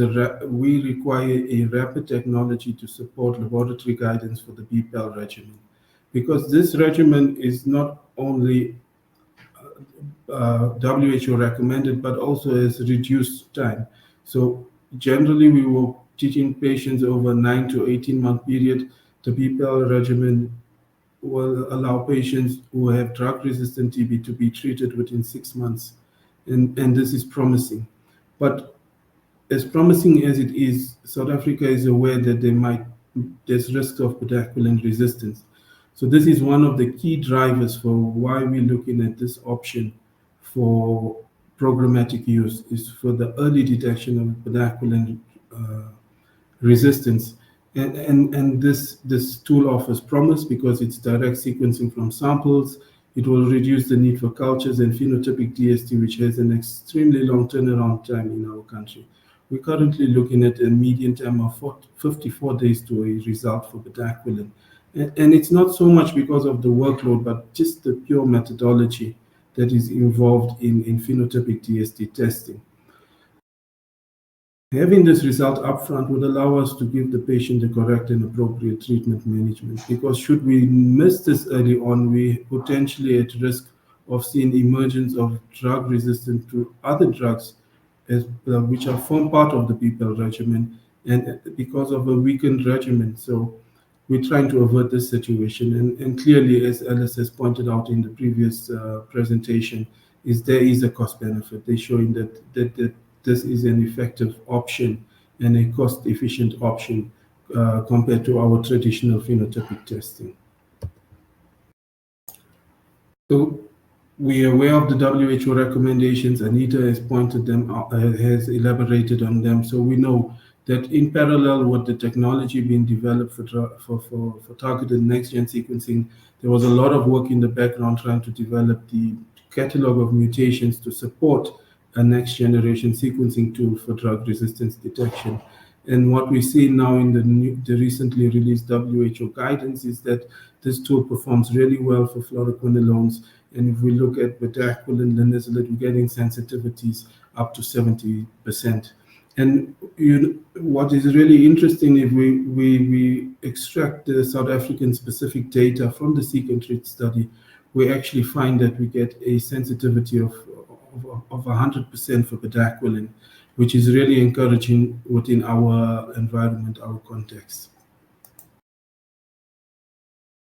we require a rapid technology to support laboratory guidance for the BPAL regimen. Because this regimen is not only WHO recommended, but also has reduced time. So generally, we were teaching patients over 9 to 18-month period. The BPAL regimen will allow patients who have drug-resistant TB to be treated within 6 months, and this is promising. But as promising as it is, South Africa is aware that there's risk of bedaquiline resistance. So this is one of the key drivers for why we're looking at this option for programmatic use, is for the early detection of bedaquiline resistance. And this tool offers promise because it's direct sequencing from samples. It will reduce the need for cultures and phenotypic DST, which has an extremely long turnaround time in our country. We're currently looking at a median time of 54 days to a result for bedaquiline. And it's not so much because of the workload, but just the pure methodology that is involved in phenotypic DST testing. Having this result upfront would allow us to give the patient the correct and appropriate treatment management, because should we miss this early on, we potentially at risk of seeing emergence of drug resistance to other drugs which are form part of the BPAL regimen, and because of a weakened regimen. So we're trying to avert this situation. And clearly, as Alice has pointed out in the previous presentation, there is a cost benefit. They're showing that this is an effective option, and a cost-efficient option compared to our traditional phenotypic testing. So we are aware of the WHO recommendations. Anita has pointed them out, has elaborated on them. So we know that in parallel with the technology being developed for targeted next-gen sequencing, there was a lot of work in the background trying to develop the catalog of mutations to support a next-generation sequencing tool for drug resistance detection. And what we see now in the recently released WHO guidance is that this tool performs really well for fluoroquinolones. And if we look at bedaquiline, linezolid, we're getting sensitivities up to 70%. And what is really interesting, if we extract the South African specific data from the Seek and Treat study, we actually find that we get a sensitivity of 100% for bedaquiline, which is really encouraging within our environment, our context.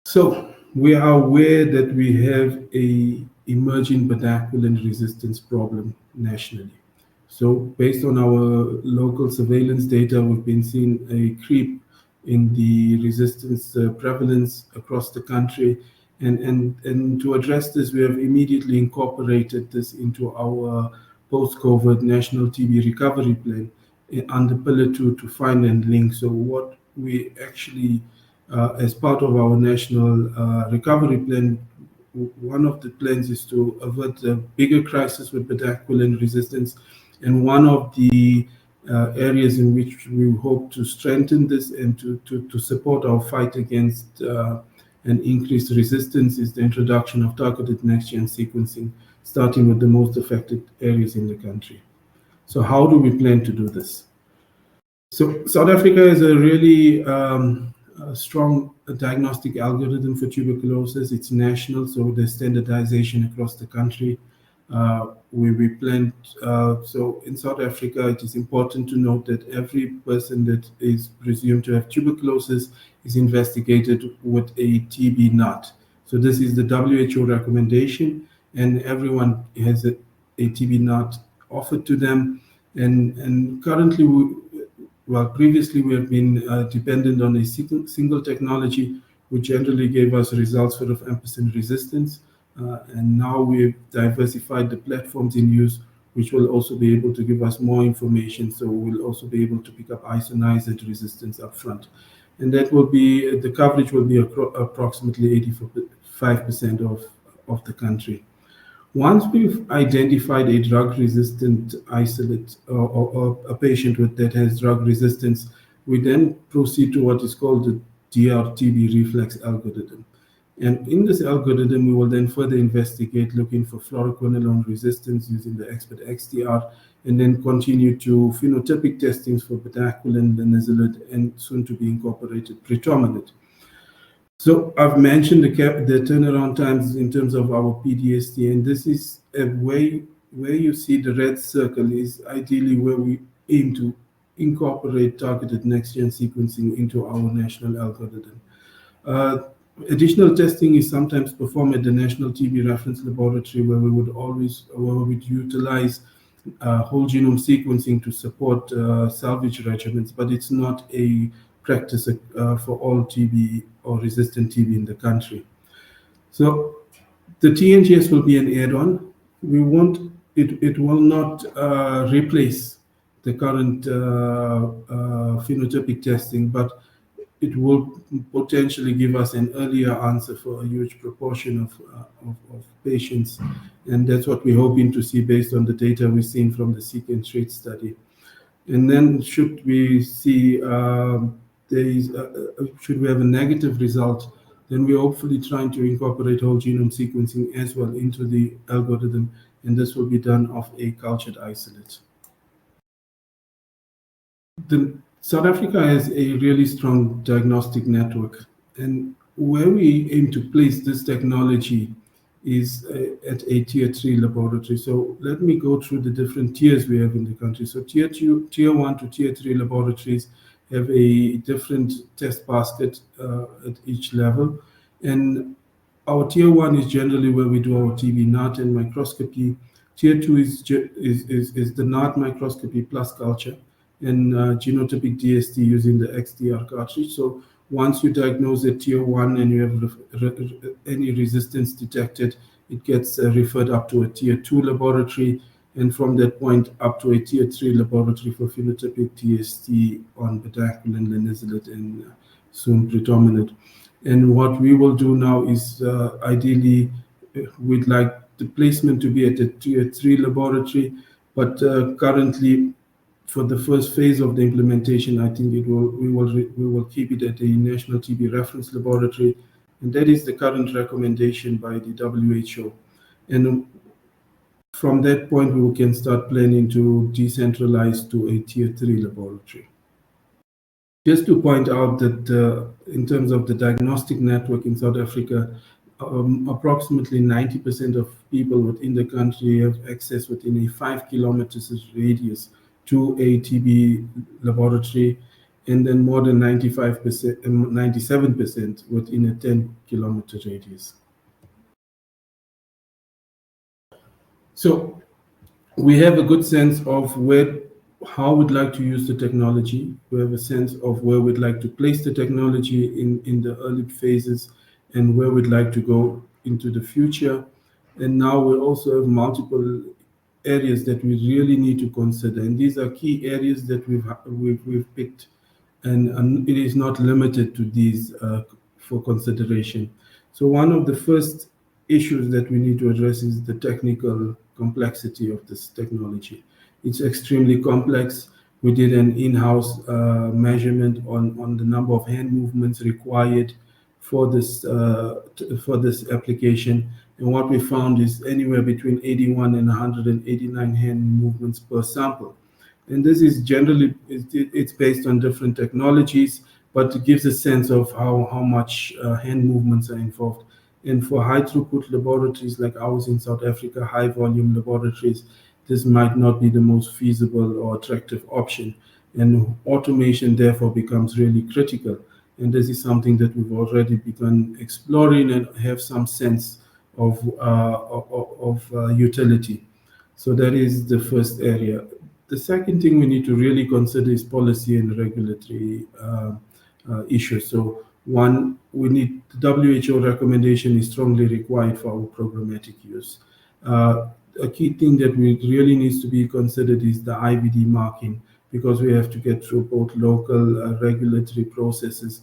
So we are aware that we have an emerging bedaquiline resistance problem nationally. So based on our local surveillance data, we've been seeing a creep in the resistance prevalence across the country. And to address this, we have immediately incorporated this into our post-COVID national TB recovery plan under Pillar 2 to find and link. So what we actually, as part of our national recovery plan, one of the plans is to avert the bigger crisis with bedaquiline resistance. And one of the areas in which we hope to strengthen this and to support our fight against an increased resistance is the introduction of targeted next-gen sequencing, starting with the most affected areas in the country. So how do we plan to do this? So South Africa is a really strong diagnostic algorithm for tuberculosis. It's national, so there's standardization across the country. We planned, so in South Africa, it is important to note that every person that is presumed to have tuberculosis is investigated with a TB NOT. So this is the WHO recommendation, and everyone has a TB NOT offered to them. And currently, previously we have been dependent on a single technology, which generally gave us results for ampersand resistance. And now we've diversified the platforms in use, which will also be able to give us more information. So we'll also be able to pick up isoniazid resistance up front. And that will be, the coverage will be approximately 85% of the country. Once we've identified a drug-resistant isolate or a patient that has drug resistance, we then proceed to what is called the DRTB reflex algorithm. And in this algorithm, we will then further investigate looking for fluoroquinolone resistance using the expert XTR, and then continue to phenotypic testings for bedaquiline, linezolid, and soon to be incorporated pretrominate. So I've mentioned the turnaround times in terms of our PDST, and this is a way where you see the red circle is ideally where we aim to incorporate targeted next-gen sequencing into our national algorithm. Additional testing is sometimes performed at the National TB Reference Laboratory, where we would utilize whole genome sequencing to support salvage regimens, but it's not a practice for all TB or resistant TB in the country. So the TNGS will be an add-on. It will not replace the current phenotypic testing, but it will potentially give us an earlier answer for a huge proportion of patients. And that's what we're hoping to see based on the data we've seen from the Seek and Treat study. And then should we see, should we have a negative result, then we're hopefully trying to incorporate whole genome sequencing as well into the algorithm, and this will be done off a cultured isolate. South Africa has a really strong diagnostic network, and where we aim to place this technology is at a tier 3 laboratory. So let me go through the different tiers we have in the country. So tier 1 to tier 3 laboratories have a different test basket at each level. And our tier 1 is generally where we do our TB NOT and microscopy. Tier 2 is the NOT microscopy plus culture. and genotypic DST using the XDR cartridge. So once you diagnose at tier 1 and you have any resistance detected, it gets referred up to a tier 2 laboratory, and from that point up to a tier 3 laboratory for phenotypic DST on bedaquiline, linezolid, and soon predominant. And what we will do now is ideally we'd like the placement to be at a tier 3 laboratory, but currently for the first phase of the implementation, I think we will keep it at a National TB Reference Laboratory, and that is the current recommendation by the WHO. And from that point, we can start planning to decentralize to a tier 3 laboratory. Just to point out that in terms of the diagnostic network in South Africa, approximately 90% of people within the country have access within a 5 kilometers radius to a TB laboratory, and then more than 95%, 97% within a 10-kilometer radius. So we have a good sense of how we'd like to use the technology. We have a sense of where we'd like to place the technology in the early phases and where we'd like to go into the future. And now we also have multiple areas that we really need to consider. And these are key areas that we've picked, and it is not limited to these for consideration. So one of the first issues that we need to address is the technical complexity of this technology. It's extremely complex. We did an in-house measurement on the number of hand movements required for this application, and what we found is anywhere between 81 and 189 hand movements per sample. And this is generally it's based on different technologies, but it gives a sense of how much hand movements are involved. And for high throughput laboratories like ours in South Africa, high volume laboratories, this might not be the most feasible or attractive option. And automation therefore becomes really critical. And this is something that we've already begun exploring and have some sense of utility. So that is the first area. The second thing we need to really consider is policy and regulatory issues. So one, the WHO recommendation is strongly required for our programmatic use. A key thing that really needs to be considered is the IVD marking, because we have to get through both local regulatory processes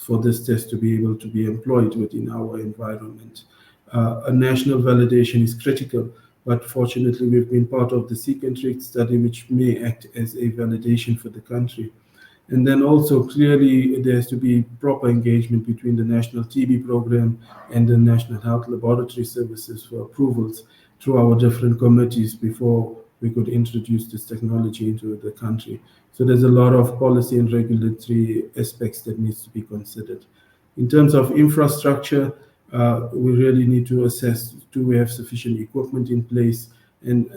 for this test to be able to be employed within our environment. A national validation is critical, but fortunately we've been part of the Seek and Treat study, which may act as a validation for the country. And then also clearly there has to be proper engagement between the National TB Program and the National Health Laboratory Services for approvals through our different committees before we could introduce this technology into the country. So there's a lot of policy and regulatory aspects that needs to be considered. In terms of infrastructure, we really need to assess, do we have sufficient equipment in place? And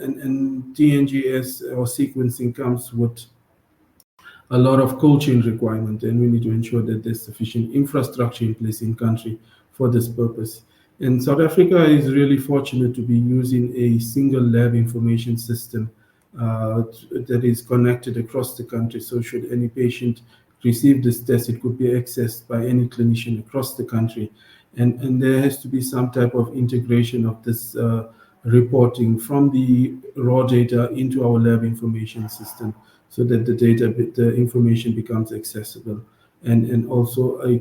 TNGS or sequencing comes with a lot of cold chain requirement, and we need to ensure that there's sufficient infrastructure in place in country for this purpose. And South Africa is really fortunate to be using a single lab information system that is connected across the country. So should any patient receive this test, it could be accessed by any clinician across the country. And there has to be some type of integration of this reporting from the raw data into our lab information system, so that the information becomes accessible and also a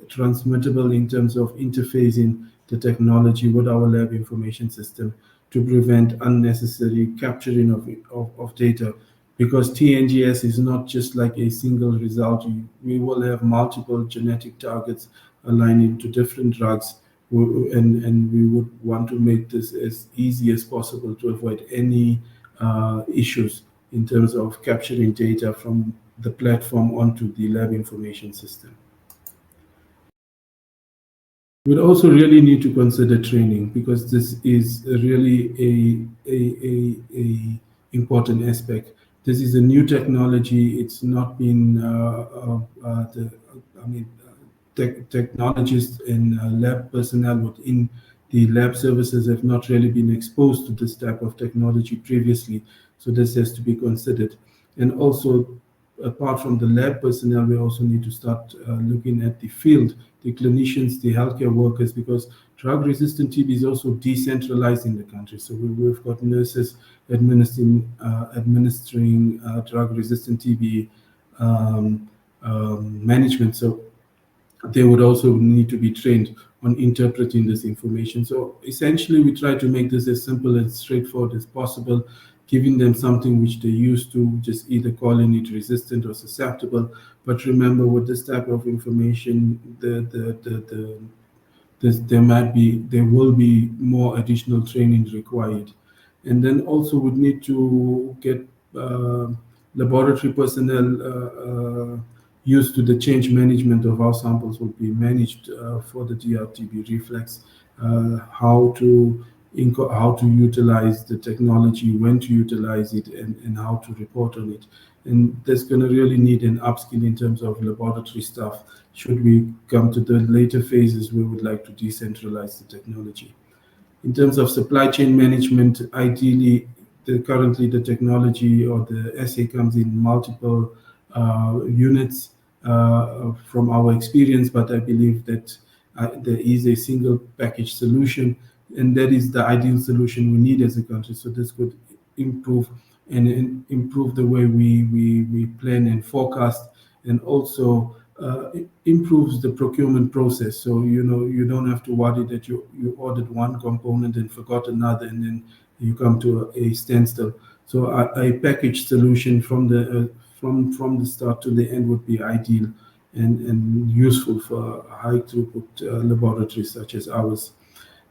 transmittable in terms of interfacing the technology with our lab information system to prevent unnecessary capturing of data. Because TNGS is not just like a single result. We will have multiple genetic targets aligning to different drugs, and we would want to make this as easy as possible to avoid any issues in terms of capturing data from the platform onto the lab information system. We'd also really need to consider training, because this is really a important aspect. This is a new technology. It's not been technologists and lab personnel within the lab services have not really been exposed to this type of technology previously. So this has to be considered. And also, apart from the lab personnel, we also need to start looking at the field, the clinicians, the healthcare workers, because drug-resistant TB is also decentralized in the country. So we've got nurses administering drug-resistant TB management. So they would also need to be trained on interpreting this information. So essentially, we try to make this as simple and straightforward as possible, giving them something which they're used to, just either calling it resistant or susceptible. But remember, with this type of information, there will be more additional training required. And then also we need to get laboratory personnel used to the change management of how samples will be managed for the DRTB reflex, how to utilize the technology, when to utilize it, and how to report on it. And that's going to really need an upskill in terms of laboratory staff should we come to the later phases we would like to decentralize the technology. In terms of supply chain management, ideally, currently the technology or the assay comes in multiple units from our experience, but I believe that there is a single package solution, and that is the ideal solution we need as a country. So this could improve the way we plan and forecast, and also improves the procurement process. So you don't have to worry that you ordered one component and forgot another, and then you come to a standstill. So a packaged solution from the start to the end would be ideal and useful for high throughput laboratories such as ours.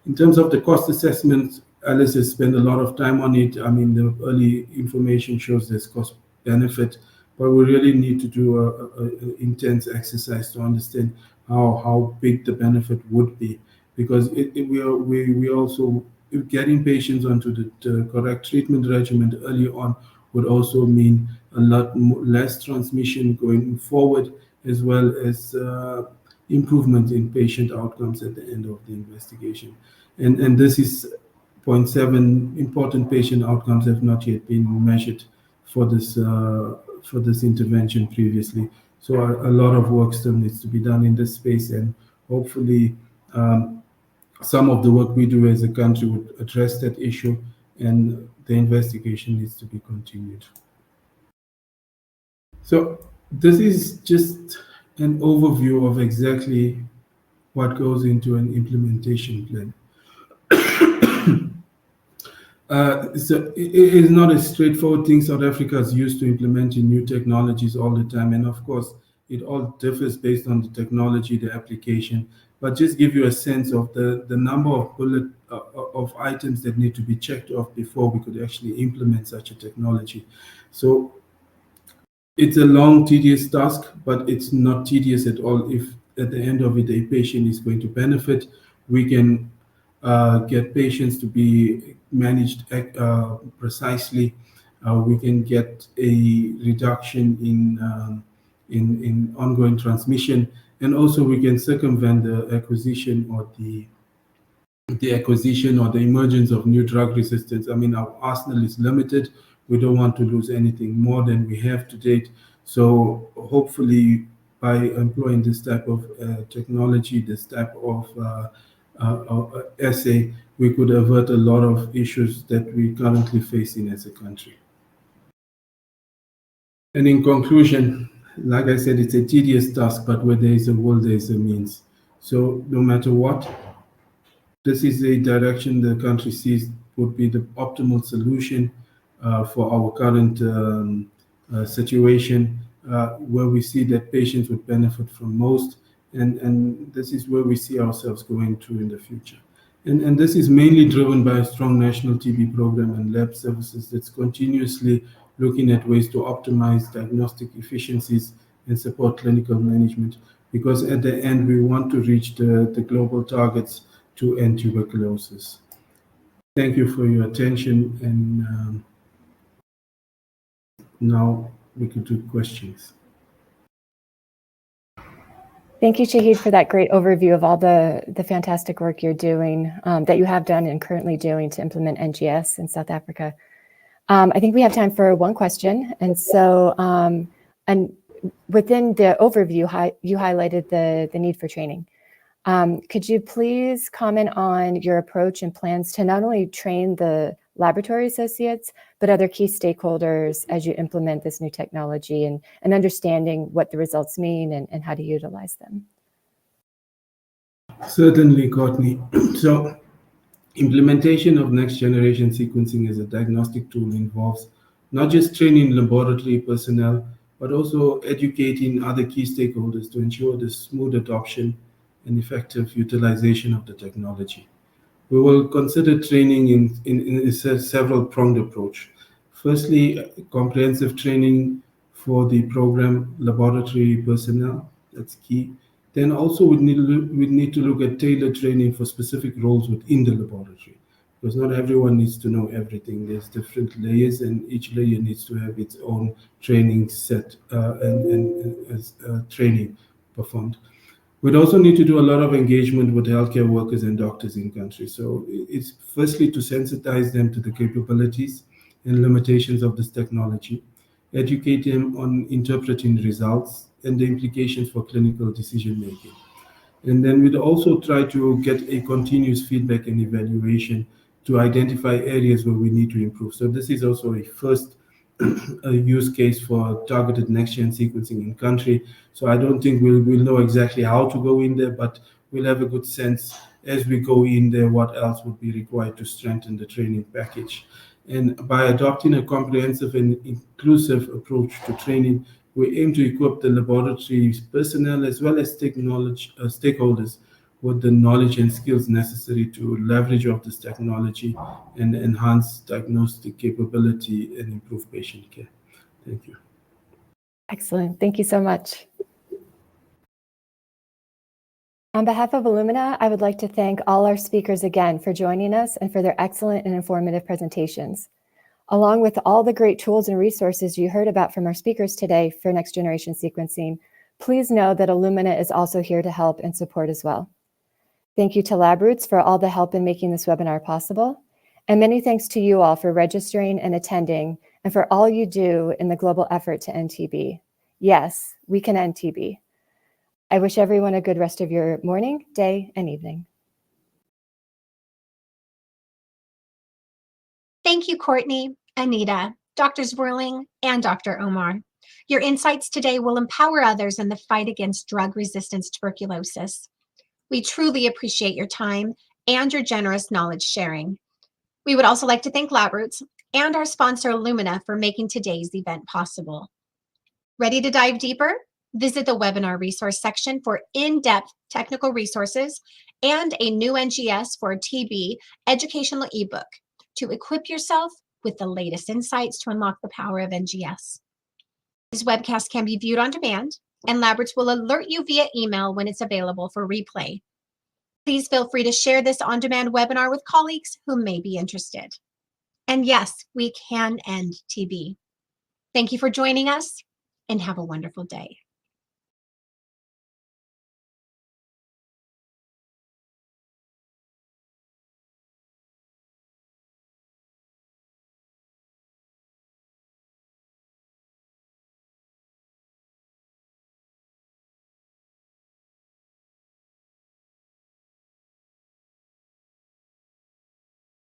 In terms of the cost assessment, Alice has spent a lot of time on it. I mean, the early information shows there's cost benefit, but we really need to do an intense exercise to understand how big the benefit would be, because we also getting patients onto the correct treatment regimen early on would also mean a lot less transmission going forward, as well as improvement in patient outcomes at the end of the investigation. And this is point 7, important patient outcomes have not yet been measured for this intervention previously. So a lot of work still needs to be done in this space, and hopefully some of the work we do as a country would address that issue, and the investigation needs to be continued. So this is just an overview of exactly what goes into an implementation plan. So it is not a straightforward thing. South Africa is used to implementing new technologies all the time, and of course it all differs based on the technology, the application. But just give you a sense of the number of items that need to be checked off before we could actually implement such a technology. So it's a long, tedious task, but it's not tedious at all if at the end of it a patient is going to benefit. We can get patients to be managed precisely. We can get a reduction in ongoing transmission, and also we can circumvent the acquisition or the emergence of new drug resistance. I mean, our arsenal is limited. We don't want to lose anything more than we have to date. So hopefully, by employing this type of technology, this type of assay, we could avert a lot of issues that we currently facing as a country. And in conclusion, like I said, it's a tedious task, but where there is a will, there is a means. So no matter what, this is a direction the country sees would be the optimal solution for our current situation, where we see that patients would benefit from most. And this is where we see ourselves going to in the future. And this is mainly driven by a strong national TB program and lab services that's continuously looking at ways to optimize diagnostic efficiencies and support clinical management, because at the end we want to reach the global targets to end tuberculosis. Thank you for your attention, and now we can do questions. Thank you, Shahid, for that great overview of all the fantastic work you're doing, that you have done and currently doing to implement NGS in South Africa. I think we have time for one question. And so, and within the overview, you highlighted the need for training. Could you please comment on your approach and plans to not only train the laboratory associates, but other key stakeholders as you implement this new technology and understanding what the results mean and how to utilize them? Certainly, Courtney. So implementation of next generation sequencing as a diagnostic tool involves not just training laboratory personnel, but also educating other key stakeholders to ensure the smooth adoption and effective utilization of the technology. We will consider training in a several-pronged approach. Firstly, comprehensive training for the program laboratory personnel, that's key. Then also we need to look at tailored training for specific roles within the laboratory, because not everyone needs to know everything. There's different layers, and each layer needs to have its own training set and training performed. We'd also need to do a lot of engagement with healthcare workers and doctors in country. So it's firstly to sensitize them to the capabilities and limitations of this technology, educate them on interpreting results and the implications for clinical decision making. And then we'd also try to get a continuous feedback and evaluation to identify areas where we need to improve. So this is also a first use case for targeted next-gen sequencing in country. So I don't think we'll know exactly how to go in there, but we'll have a good sense as we go in there what else would be required to strengthen the training package. And by adopting a comprehensive and inclusive approach to training, we aim to equip the laboratory personnel as well as stakeholders with the knowledge and skills necessary to leverage of this technology and enhance diagnostic capability and improve patient care. Thank you. Excellent. Thank you so much. On behalf of Illumina, I would like to thank all our speakers again for joining us and for their excellent and informative presentations. Along with all the great tools and resources you heard about from our speakers today for next generation sequencing, please know that Illumina is also here to help and support as well. Thank you to LabRoots for all the help in making this webinar possible. And many thanks to you all for registering and attending and for all you do in the global effort to end TB. Yes, we can end TB. I wish everyone a good rest of your morning, day, and evening. Thank you, Courtney, Anita, Dr. Zwirling, and Dr. Omar. Your insights today will empower others in the fight against drug-resistant tuberculosis. We truly appreciate your time and your generous knowledge sharing. We would also like to thank LabRoots and our sponsor Illumina for making today's event possible. Ready to dive deeper? Visit the webinar resource section for in-depth technical resources and a new NGS for TB educational ebook to equip yourself with the latest insights to unlock the power of NGS. This webcast can be viewed on demand, and LabRoots will alert you via email when it's available for replay. Please feel free to share this on-demand webinar with colleagues who may be interested. And yes, we can end TB. Thank you for joining us, and have a wonderful day.